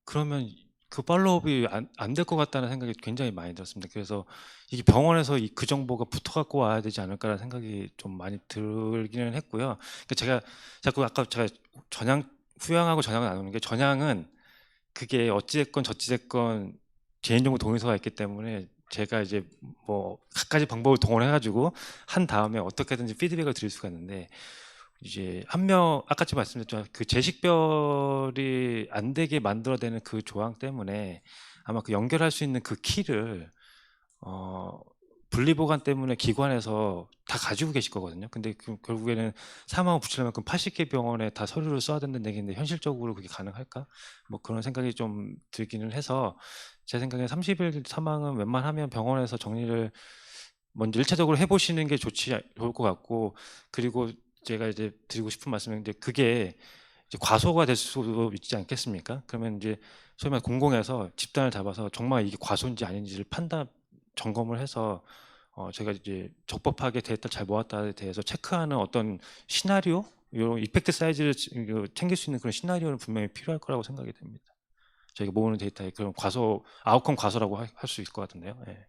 그러면 그 팔로우업이 안 될 것 같다는 생각이 굉장히 많이 들었습니다. 그래서 이게 병원에서 그 정보가 붙어 갖고 와야 되지 않을까라는 생각이 좀 많이 들기는 했고요. 그러니까 제가 자꾸 아까 제가 후향하고 전향을 나누는 게 전향은 그게 어찌됐건 저찌됐건 개인정보 동의서가 있기 때문에 제가 이제 뭐 갖가지 방법을 동원해 가지고 한 다음에 어떻게든지 피드백을 드릴 수가 있는데 이제 한 명 아까 말씀드렸지만 그 제식별이 안 되게 만들어내는 그 조항 때문에 아마 그 연결할 수 있는 그 키를 분리보관 때문에 기관에서 다 가지고 계실 거거든요. 근데 결국에는 사망을 붙이려면 그 80개 병원에 다 서류를 써야 된다는 얘기인데 현실적으로 그게 가능할까? 뭐 그런 생각이 좀 들기는 해서 제 생각에 30일 사망은 웬만하면 병원에서 정리를 먼저 1차적으로 해보시는 게 좋을 것 같고, 그리고 제가 이제 드리고 싶은 말씀은 이제 그게 이제 과소가 될 수도 있지 않겠습니까? 그러면 이제 소위 말해 공공에서 집단을 잡아서 정말 이게 과소인지 아닌지를 점검을 해서 제가 이제 적법하게 데이터를 잘 모았다에 대해서 체크하는 어떤 시나리오, 이런 이펙트 사이즈를 챙길 수 있는 그런 시나리오는 분명히 필요할 거라고 생각이 됩니다. 저희가 모으는 데이터에 그런 아웃컴 과소라고 할 수 있을 것 같은데요. 예.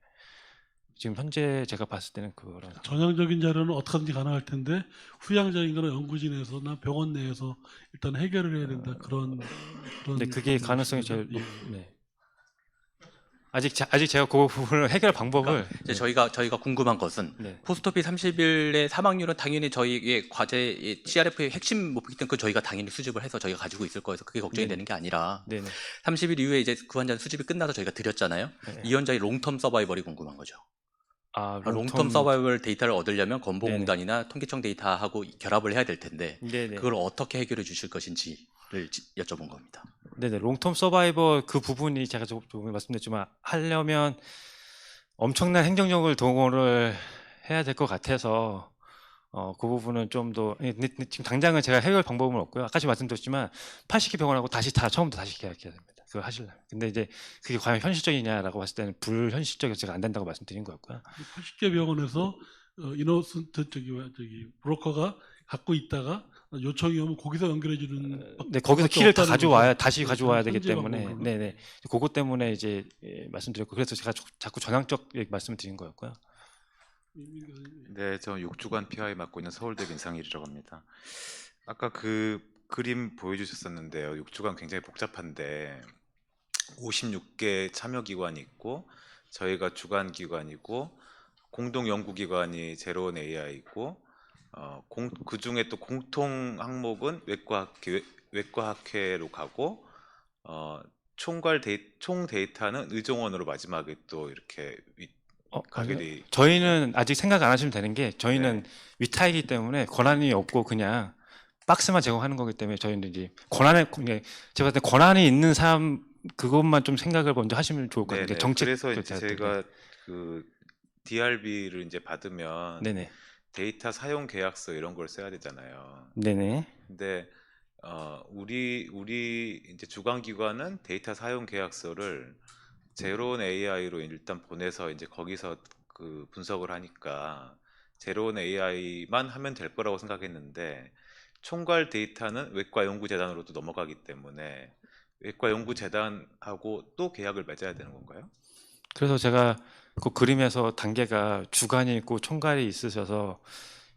지금 현재 제가 봤을 때는 그런 전형적인 자료는 어떻게든지 가능할 텐데 후향적인 거는 연구진에서나 병원 내에서 일단 해결을 해야 된다. 그런 근데 그게 가능성이 제일 예. 네. 아직 제가 그 부분을 해결 방법을 이제 저희가 궁금한 것은 네. 포스트오피 30일의 사망률은 당연히 저희의 과제 CRF의 핵심 목표이기 때문에 그 저희가 당연히 수집을 해서 저희가 가지고 있을 거여서 그게 걱정이 네네. 되는 게 아니라 네네. 30일 이후에 이제 그 환자는 수집이 끝나서 저희가 드렸잖아요. 네. 이 환자의 롱텀 서바이벌이 궁금한 거죠. 아, 롱텀 서바이벌 데이터를 얻으려면 네네. 건보공단이나 통계청 데이터하고 결합을 해야 될 텐데 네네. 그걸 어떻게 해결해 주실 것인지를 여쭤본 겁니다. 네네. 롱텀 서바이벌 그 부분이 제가 조금 말씀드렸지만 하려면 엄청난 행정력을 동원을 해야 될 것 같아서 그 부분은 좀 더 지금 당장은 제가 해결 방법은 없고요. 아까 말씀드렸지만 80개 병원하고 처음부터 다시 계약해야 됩니다. 그걸 하시려면. 근데 이제 그게 과연 현실적이냐라고 봤을 때는 불현실적이어서 제가 안 된다고 말씀드린 거였고요. 80개 병원에서 이노센트 브로커가 갖고 있다가 요청이 오면 거기서 연결해 주는 네, 거기서 키를 다 가져와야 다시 네, 가져와야 되기 현재 때문에 방법으로는. 네네. 그것 때문에 이제 말씀드렸고 그래서 제가 자꾸 전향적 말씀을 드린 거였고요. 네, 저는 6주간 PI 맡고 있는 서울대 민상일이라고 합니다. 아까 그 그림 보여주셨었는데요. 6주간 굉장히 복잡한데 56개 참여기관이 있고 저희가 주관기관이고 공동연구기관이 제로원 AI이고 그 중에 또 공통 항목은 외과학회로 가고 총 데이터는 의정원으로 마지막에 또 이렇게 가게 아니요. 돼. 저희는 아직 생각 안 하시면 되는 게 저희는 네. 위탁이기 때문에 권한이 없고 그냥 박스만 제공하는 거기 때문에 저희는 이제 제가 봤을 때 권한이 있는 사람 그것만 좀 생각을 먼저 하시면 좋을 것 같아요. 네네. 정책 그래서 이제 자체가 제가 그 DRB를 이제 받으면 네네. 데이터 사용 계약서 이런 걸 써야 되잖아요. 네네. 근데 우리 이제 주관기관은 데이터 사용 계약서를 제로온 AI로 일단 보내서 이제 거기서 그 분석을 하니까 제로온 AI만 하면 될 거라고 생각했는데 총괄 데이터는 외과연구재단으로도 넘어가기 때문에 외과연구재단하고 또 계약을 맺어야 되는 건가요? 그래서 제가 그 그림에서 단계가 주관이 있고 총괄이 있으셔서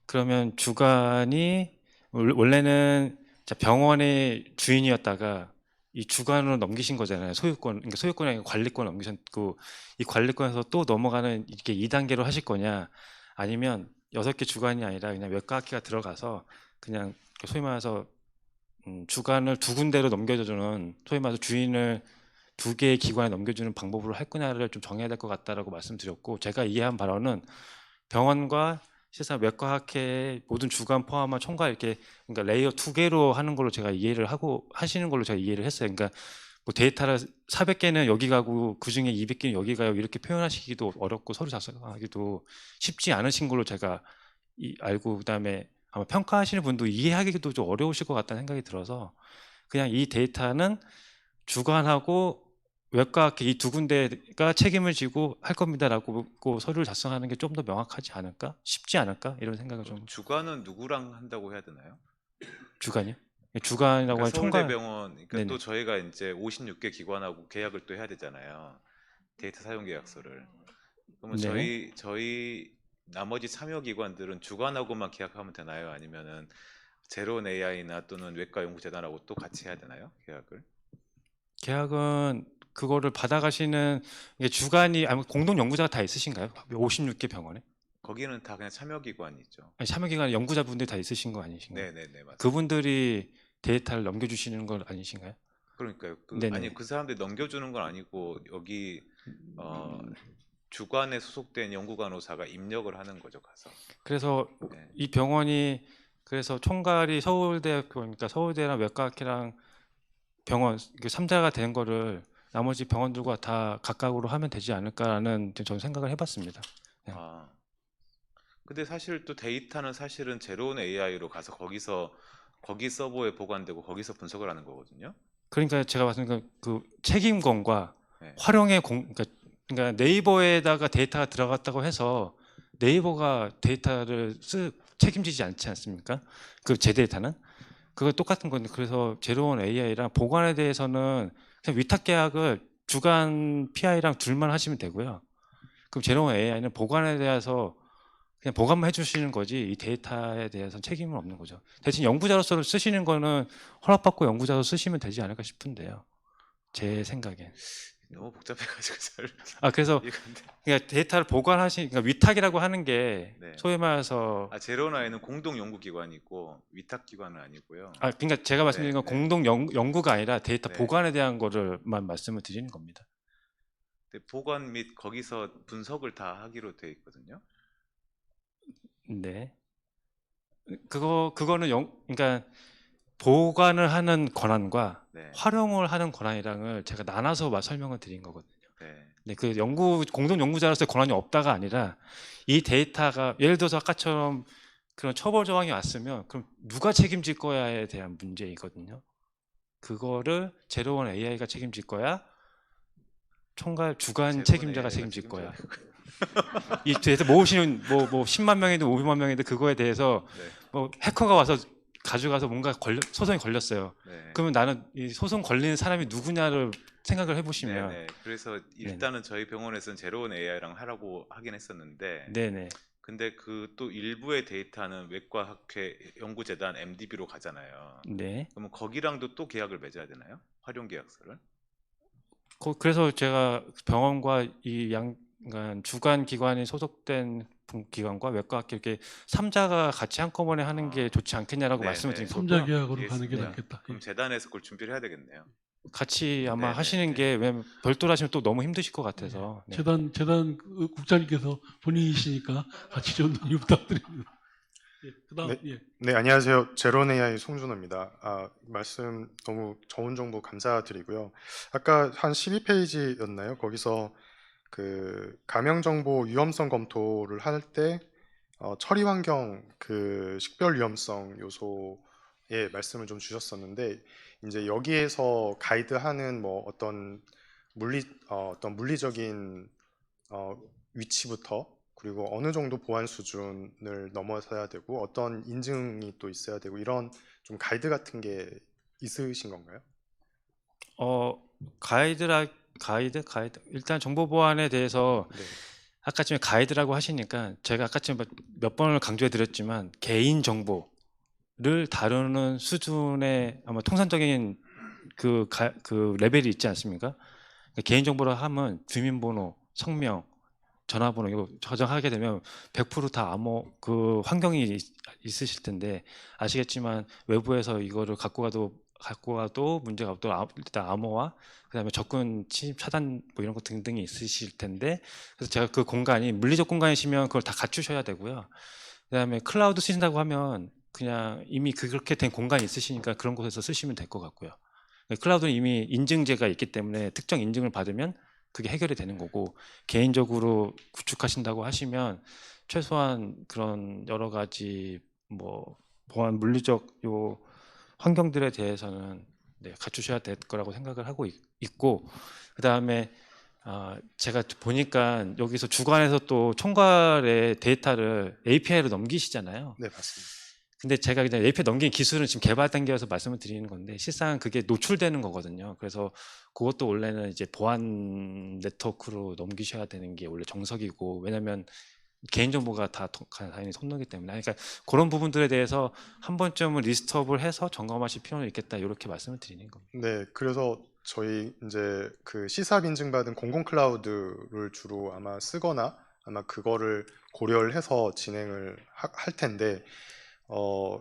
그러면 주관이 원래는 병원의 주인이었다가 이 주관으로 넘기신 거잖아요. 그러니까 소유권이 아니라 관리권을 넘기셨고 이 관리권에서 또 넘어가는 이게 2단계로 하실 거냐 아니면 6개 주관이 아니라 그냥 외과학회가 들어가서 그냥 소위 말해서 주관을 두 군데로 넘겨주는 소위 말해서 주인을 2개의 기관에 넘겨주는 방법으로 할 거냐를 좀 정해야 될 것 같다라고 말씀드렸고 제가 이해한 바로는 병원과 실상 외과학회의 모든 주관 포함한 총괄 이렇게 그러니까 레이어 2개로 하는 걸로 제가 이해를 하고 하시는 걸로 제가 이해를 했어요. 그러니까 뭐 데이터를 400개는 여기 가고 그 중에 200개는 여기 가요 이렇게 표현하시기도 어렵고 서류 작성하기도 쉽지 않으신 걸로 제가 알고 그다음에 아마 평가하시는 분도 이해하기도 좀 어려우실 것 같다는 생각이 들어서 그냥 이 데이터는 주관하고 외과학회 이 두 군데가 책임을 지고 할 겁니다라고 서류를 작성하는 게 좀 더 명확하지 않을까? 쉽지 않을까? 이런 생각을 좀 주관은 누구랑 한다고 해야 되나요? 주관이요? 주관이라고 그러니까 하면 총괄 서울대병원, 그러니까 네네. 또 저희가 이제 56개 기관하고 계약을 또 해야 되잖아요. 데이터 사용 계약서를. 그러면 네. 저희 나머지 참여 기관들은 주관하고만 계약하면 되나요? 아니면은 제로온 AI나 또는 외과연구재단하고 또 같이 해야 되나요? 계약을? 계약은 그거를 받아가시는 이게 주관이 아니 공동 연구자가 다 있으신가요? 56개 병원에? 거기는 다 그냥 참여기관이죠. 아니, 참여기관 연구자분들이 다 있으신 거 아니신가요? 네네네 맞습니다. 그분들이 데이터를 넘겨주시는 건 아니신가요? 그러니까요. 네네. 아니 그 사람들이 넘겨주는 건 아니고 여기 주관에 소속된 연구간호사가 입력을 하는 거죠 가서. 그래서 네. 이 병원이 그래서 총괄이 서울대학교, 그러니까 서울대랑 외과학회랑 병원 그 3자가 된 거를 나머지 병원들과 다 각각으로 하면 되지 않을까라는 저는 생각을 해봤습니다. 네. 아 근데 사실 또 데이터는 사실은 제로온 AI로 가서 거기 서버에 보관되고 거기서 분석을 하는 거거든요. 그러니까 제가 봤을 때 그 책임권과 네. 활용의 그러니까 네이버에다가 데이터가 들어갔다고 해서 네이버가 데이터를 책임지지 않지 않습니까? 그 제 데이터는 그거 똑같은 건데, 그래서 제로원 AI랑 보관에 대해서는 그냥 위탁 계약을 주간 PI랑 둘만 하시면 되고요. 그럼 제로원 AI는 보관에 대해서 그냥 보관만 해주시는 거지 이 데이터에 대해서는 책임은 없는 거죠. 대신 연구자로서 쓰시는 거는 허락받고 연구자로 쓰시면 되지 않을까 싶은데요. 제 생각엔. 너무 복잡해가지고 잘 그래서 이해가 안 돼. 그러니까 데이터를 그러니까 위탁이라고 하는 게 네. 소위 말해서 제로온 AI는 공동 연구기관이고 위탁 기관은 아니고요. 그러니까 제가 말씀드린 건 네. 공동 연구가 아니라 데이터 네. 보관에 대한 거를만 말씀을 드리는 겁니다. 근데 보관 및 거기서 분석을 다 하기로 돼 있거든요. 네. 그거는 그러니까 보관을 하는 권한과 네. 활용을 하는 권한이랑을 제가 나눠서 설명을 드린 거거든요. 네. 네, 그 공동 연구자로서의 권한이 없다가 아니라 이 데이터가 예를 들어서 아까처럼 그런 처벌 조항이 왔으면 그럼 누가 책임질 거야에 대한 문제이거든요. 그거를 제로원 AI가 책임질 거야, 총괄 주간 제로온 책임자가 AI가 책임질 책임져야 거야. 되고요. 이 데이터 모으시는 뭐 10만 명이든 500만 명이든 그거에 대해서 네. 뭐 해커가 와서 가져가서 뭔가 소송이 걸렸어요. 네. 그러면 나는 이 소송 걸리는 사람이 누구냐를 생각을 해보시면 네네. 그래서 일단은 저희 병원에서는 제로온 AI랑 하라고 하긴 했었는데, 네네. 근데 그 또 일부의 데이터는 외과학회 연구재단 MDB로 가잖아요. 네. 그러면 거기랑도 또 계약을 맺어야 되나요? 활용 계약서를? 그래서 제가 병원과 그러니까 주간 기관이 소속된 기관과 외과학회 이렇게 3자가 같이 한꺼번에 하는 게 좋지 않겠냐라고 네, 말씀을 네. 드린 삼자 거고요. 계약으로 가는 게 알겠습니다. 낫겠다. 그럼 재단에서 그걸 준비를 해야 되겠네요. 같이 아마 네, 하시는 네, 게, 왜냐면 별도로 하시면 또 너무 힘드실 것 같아서. 네. 재단 국장님께서 본인이시니까 같이 좀 논의 부탁드립니다. 그다음 네. 네, 안녕하세요. 제로온 AI 송준호입니다. 말씀 너무 좋은 정보 감사드리고요. 아까 한 12페이지였나요? 거기서 그 감염 정보 위험성 검토를 할 때 처리 환경 그 식별 위험성 요소에 말씀을 좀 주셨었는데, 이제 여기에서 가이드하는 뭐 어떤 물리적인 위치부터, 그리고 어느 정도 보안 수준을 넘어서야 되고 어떤 인증이 또 있어야 되고, 이런 좀 가이드 같은 게 있으신 건가요? 가이드 일단 정보 보안에 대해서 네. 아까쯤에 가이드라고 하시니까 제가 아까쯤에 몇 번을 강조해 드렸지만 개인 정보를 다루는 수준의 아마 통상적인 그 레벨이 있지 않습니까? 개인 정보라 하면 주민번호, 성명, 전화번호 이거 저장하게 되면 100%다 그 환경이 있으실 텐데, 아시겠지만 외부에서 이거를 갖고 가도 문제가 없도록 일단 암호화, 그다음에 접근 침입 차단 뭐 이런 거 등등이 있으실 텐데, 그래서 제가 그 공간이 물리적 공간이시면 그걸 다 갖추셔야 되고요. 그다음에 클라우드 쓰신다고 하면 그냥 이미 그렇게 된 공간이 있으시니까 그런 곳에서 쓰시면 될 것 같고요. 클라우드는 이미 인증제가 있기 때문에 특정 인증을 받으면 그게 해결이 되는 거고, 개인적으로 구축하신다고 하시면 최소한 그런 여러 가지 뭐 보안 물리적 요 환경들에 대해서는 갖추셔야 될 거라고 생각을 하고 있고, 그 다음에 제가 보니까 여기서 주관에서 또 총괄의 데이터를 API로 넘기시잖아요. 네, 맞습니다. 근데 제가 그냥 API 넘긴 기술은 지금 개발 단계여서 말씀을 드리는 건데, 실상 그게 노출되는 거거든요. 그래서 그것도 원래는 이제 보안 네트워크로 넘기셔야 되는 게 원래 정석이고, 왜냐하면 개인정보가 다 당연히 손놓기 때문에. 그러니까 그런 부분들에 대해서 한 번쯤은 리스트업을 해서 점검하실 필요는 있겠다, 이렇게 말씀을 드리는 겁니다. 네, 그래서 저희 이제 그 C삽 인증받은 공공 클라우드를 주로 아마 쓰거나 아마 그거를 고려를 해서 진행을 할 텐데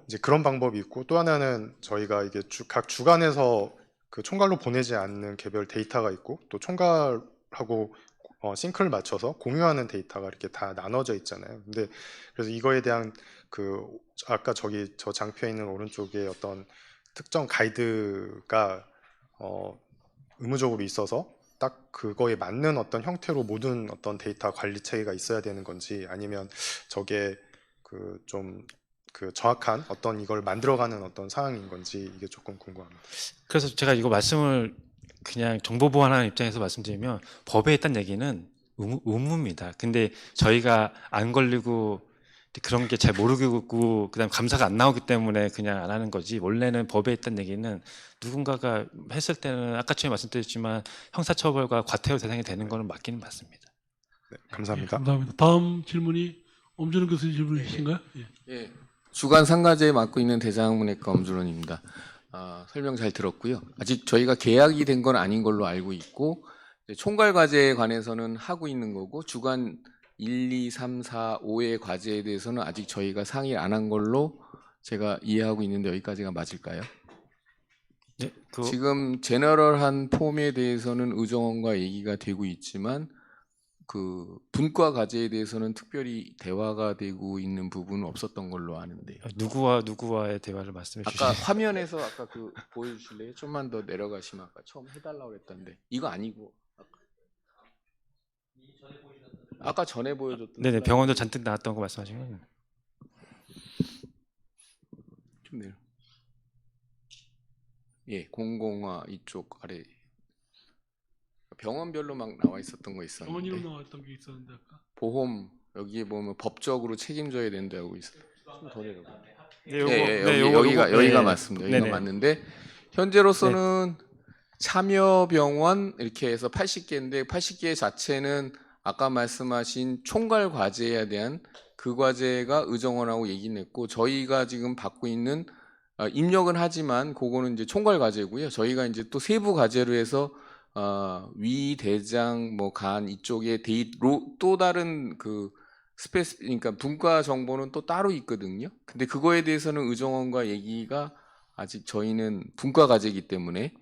이제 그런 방법이 있고 또 하나는 저희가 이게 각 주간에서 그 총괄로 보내지 않는 개별 데이터가 있고 또 총괄하고 싱크를 맞춰서 공유하는 데이터가 이렇게 다 나눠져 있잖아요. 근데 그래서 이거에 대한 그 아까 저 장표에 있는 오른쪽에 어떤 특정 가이드가 의무적으로 있어서 딱 그거에 맞는 어떤 형태로 모든 어떤 데이터 관리 체계가 있어야 되는 건지 아니면 저게 그 좀 그 정확한 어떤 이걸 만들어가는 어떤 상황인 건지 이게 조금 궁금합니다. 그래서 제가 이거 말씀을 그냥 정보 보완하는 입장에서 말씀드리면 법에 있다는 얘기는 의무입니다. 근데 저희가 안 걸리고 그런 게 잘 모르고 그다음 감사가 안 나오기 때문에 그냥 안 하는 거지, 원래는 법에 있다는 얘기는 누군가가 했을 때는 아까 처음에 말씀드렸지만 형사처벌과 과태료 대상이 되는 거는 맞기는 맞습니다. 네, 감사합니다. 감사합니다. 다음 질문이 엄준원 교수님 질문이신가요? 예. 예, 주간 상가제에 맡고 있는 대장문외과 엄준원입니다. 설명 잘 들었고요. 아직 저희가 계약이 된 건 아닌 걸로 알고 있고 총괄 과제에 관해서는 하고 있는 거고 주간 1, 2, 3, 4, 5의 과제에 대해서는 아직 저희가 상의를 안 한 걸로 제가 이해하고 있는데 여기까지가 맞을까요? 네, 지금 제너럴한 폼에 대해서는 의정원과 얘기가 되고 있지만 그 분과 과제에 대해서는 특별히 대화가 되고 있는 부분은 없었던 걸로 아는데요. 누구와의 대화를 말씀해 아까 주시죠. 화면에서 아까 그 보여주실래요? 좀만 더 내려가시면 아까 처음 해달라고 그랬던데 이거 아니고 아까 전에 보여줬던 네네, 슬라이드. 병원도 잔뜩 나왔던 거 말씀하시면. 좀 내려. 예, 공공화 이쪽 아래 병원별로 막 나와 있었던 거 병원 이름 있었는데 나왔던 게 있었는데 아까. 보험 여기에 보면 법적으로 책임져야 된다고 있어요. 좀 더 내려가. 네, 요거, 예, 네, 여기가 네. 맞습니다. 여기가 네네. 맞는데 현재로서는 참여병원 이렇게 해서 80개인데 80개 자체는 아까 말씀하신 총괄 과제에 대한 그 과제가 의정원하고 얘기는 했고 저희가 지금 받고 있는 입력은 하지만 그거는 이제 총괄 과제고요. 저희가 이제 또 세부 과제로 해서 위, 대장, 뭐 간 이쪽에 또 다른 그 그러니까 분과 정보는 또 따로 있거든요. 근데 그거에 대해서는 의정원과 얘기가 아직 저희는 분과 과제이기 때문에 네.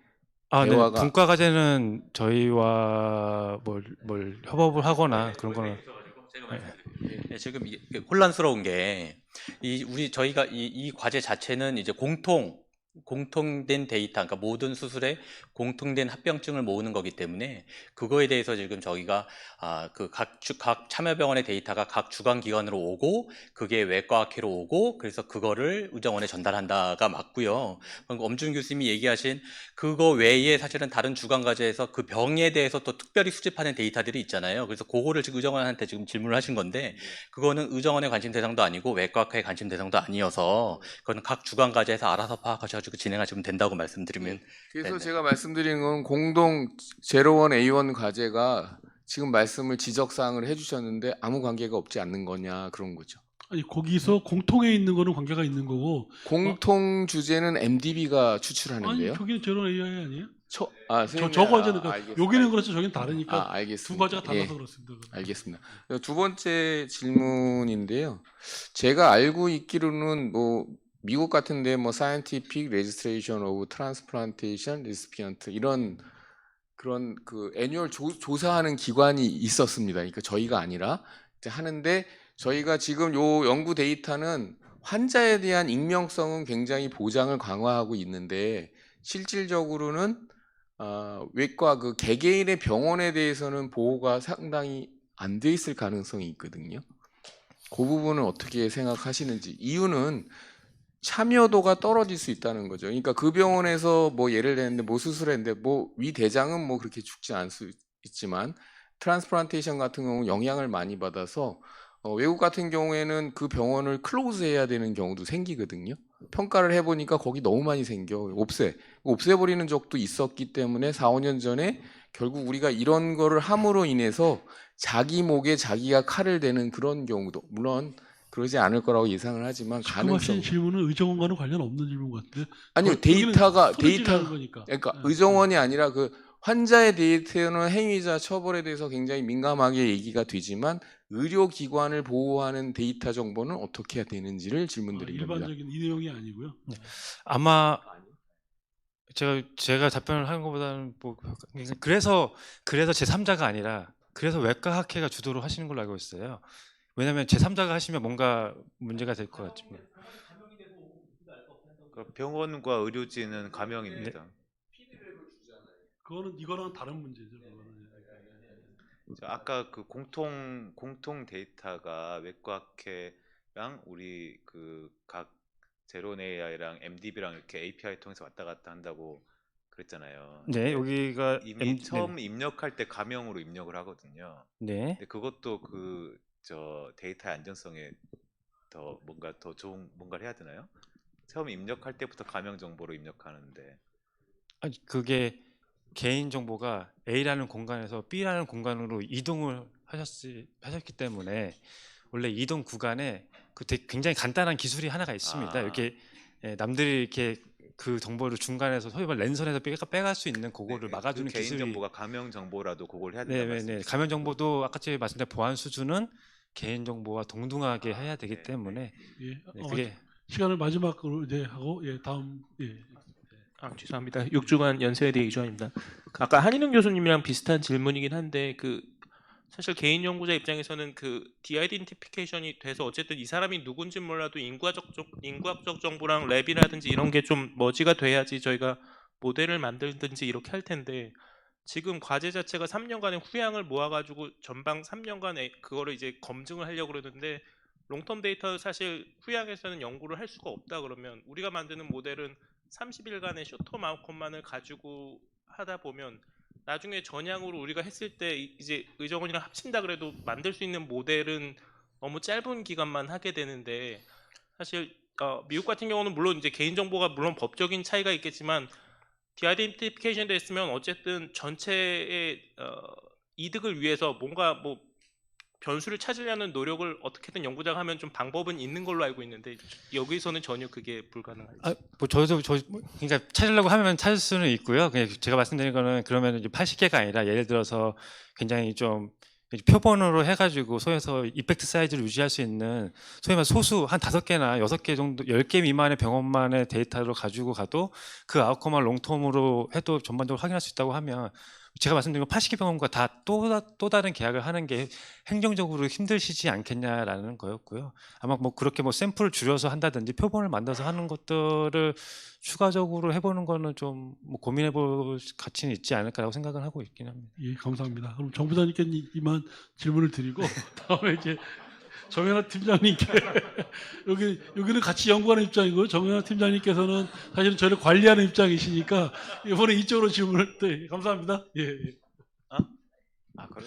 대화가- 분과 과제는 저희와 뭘 협업을 하거나 그런 거는. 제가 말씀드릴게요. 네, 지금 이게 혼란스러운 게 저희가 이 과제 자체는 이제 공통된 데이터, 그러니까 모든 수술에 공통된 합병증을 모으는 거기 때문에 그거에 대해서 지금 저희가 각 참여병원의 데이터가 각 주관 기관으로 오고 그게 외과학회로 오고 그래서 그거를 의정원에 전달한다가 맞고요. 방금 엄준 교수님이 얘기하신 그거 외에 사실은 다른 주관 과제에서 그 병에 대해서 또 특별히 수집하는 데이터들이 있잖아요. 그래서 그거를 지금 의정원한테 지금 질문을 하신 건데 그거는 의정원의 관심 대상도 아니고 외과학회의 관심 대상도 아니어서 그거는 각 주관 과제에서 알아서 파악하셔가지고 진행하시면 된다고 말씀드리면. 그래서 네네. 제가 말씀드린 건 공동 01A1 과제가 지금 말씀을 지적사항을 해주셨는데 아무 관계가 없지 않는 거냐 그런 거죠. 아니 거기서 공통에 있는 거는 관계가 있는 거고. 공통 주제는 MDB가 추출하는데요. 아니 저기는 제로 AI 아니에요? 선생님, 저 과제는 알겠습니다. 여기는 그렇죠. 저기는 다르니까 알겠습니다. 두 과제가 달라서 예. 그렇습니다. 알겠습니다. 두 번째 질문인데요. 제가 알고 있기로는 뭐 미국 같은데 뭐 Scientific Registration of Transplantation Recipient 이런 그런 그 애뉴얼 조사하는 기관이 있었습니다. 그러니까 저희가 아니라 이제 하는데 저희가 지금 요 연구 데이터는 환자에 대한 익명성은 굉장히 보장을 강화하고 있는데 실질적으로는 외과 그 개개인의 병원에 대해서는 보호가 상당히 안 돼 있을 가능성이 있거든요. 그 부분은 어떻게 생각하시는지. 이유는 참여도가 떨어질 수 있다는 거죠. 그러니까 그 병원에서 뭐 예를 들는데 뭐 수술했는데 뭐 위 대장은 뭐 그렇게 죽지 않을 수 있지만 트랜스플란테이션 같은 경우는 영향을 많이 받아서 외국 같은 경우에는 그 병원을 클로즈해야 되는 경우도 생기거든요. 평가를 해보니까 거기 너무 많이 생겨. 없애버리는 적도 있었기 때문에 4, 5년 전에 결국 우리가 이런 거를 함으로 인해서 자기 목에 자기가 칼을 대는 그런 경우도 물론 그러지 않을 거라고 예상을 하지만 지금 하신 질문은 의정원과는 관련 없는 질문 같은데. 아니요 여기는 데이터가 소리 지르는 거니까. 그러니까 네. 의정원이 아니라 그 환자의 데이터는 행위자 처벌에 대해서 굉장히 민감하게 얘기가 되지만 의료기관을 보호하는 데이터 정보는 어떻게 해야 되는지를 질문드린 겁니다. 일반적인 이 내용이 아니고요. 아마 제가 답변을 하는 것보다는 뭐 그래서 제3자가 아니라 그래서 외과학회가 주도로 하시는 걸로 알고 있어요. 왜냐하면 제3자가 하시면 뭔가 문제가 될 것 같습니다. 그러니까 병원과 의료진은 가명입니다. 그거는 이거랑 다른 문제죠. 그거는. 아까 그 공통 데이터가 외과학회랑 우리 그 각 제론 AI랑 MDB랑 이렇게 API 통해서 왔다 갔다 한다고 그랬잖아요. 네, 여기가 이미 처음 입력할 때 가명으로 입력을 하거든요. 네. 근데 그것도 그 저 데이터의 안전성에 더 뭔가 더 좋은 뭔가를 해야 되나요? 처음 입력할 때부터 가명 정보로 입력하는데 아니, 그게 개인 정보가 A라는 공간에서 B라는 공간으로 이동을 하셨기 때문에 원래 이동 구간에 굉장히 간단한 기술이 하나가 있습니다. 아. 이렇게 남들이 이렇게 그 정보를 중간에서 소위 말 랜선에서 빼갈 수 있는 그거를 네, 막아주는 그 개인 기술이 정보가 가명 정보라도 그걸 해야 된다 네. 말씀이시죠? 가면 정보도 아까 제가 말씀드린 보안 수준은 개인 정보와 동등하게 해야 되기 네, 때문에 예. 네, 그게 시간을 마지막으로 이제 하고 다음 죄송합니다. 6주간 연세대 이주환입니다. 아까 한인웅 교수님이랑 비슷한 질문이긴 한데 사실 개인 연구자 입장에서는 디아이덴티피케이션이 돼서 어쨌든 이 사람이 누군지 몰라도 인구학적 정보랑 랩이라든지 이런 게 좀 머지가 돼야지 저희가 모델을 만들든지 이렇게 할 텐데 지금 과제 자체가 3년간의 후양을 모아가지고 전방 3년간에 그거를 이제 검증을 하려고 그러는데 롱텀 데이터 사실 후양에서는 연구를 할 수가 없다 그러면 우리가 만드는 모델은 30일간의 쇼텀 아웃컴만을 가지고 하다 보면 나중에 전향으로 우리가 했을 때 이제 의정원이랑 합친다 그래도 만들 수 있는 모델은 너무 짧은 기간만 하게 되는데 사실 미국 같은 경우는 물론 이제 개인정보가 물론 법적인 차이가 있겠지만 디아이덴티피케이션 됐으면 어쨌든 전체의 이득을 위해서 뭔가 뭐 변수를 찾으려는 노력을 어떻게든 연구자가 하면 좀 방법은 있는 걸로 알고 있는데 여기서는 전혀 그게 불가능하죠. 뭐 그러니까 찾으려고 하면 찾을 수는 있고요. 그냥 제가 말씀드린 거는 그러면 이제 80개가 아니라 예를 들어서 굉장히 좀 표본으로 해가지고 소에서 이펙트 사이즈를 유지할 수 있는 소위 말 소수 한 5개나 6개 정도 10개 미만의 병원만의 데이터를 가지고 가도 그 아웃컴을 롱텀으로 해도 전반적으로 확인할 수 있다고 하면 제가 말씀드린 건 80개 병원과 다 또 다른 계약을 하는 게 행정적으로 힘드시지 않겠냐라는 거였고요. 아마 뭐 그렇게 뭐 샘플을 줄여서 한다든지 표본을 만들어서 하는 것들을 추가적으로 해보는 거는 좀 뭐 고민해볼 가치는 있지 않을까라고 생각을 하고 있긴 합니다. 예, 감사합니다. 그럼 정 부장님께 이만 질문을 드리고 다음에 이제 정현아 팀장님께 여기는 같이 연구하는 입장이고 정현아 팀장님께서는 사실은 저를 관리하는 입장이시니까 이번에 이쪽으로 질문을 감사합니다. 예. 그래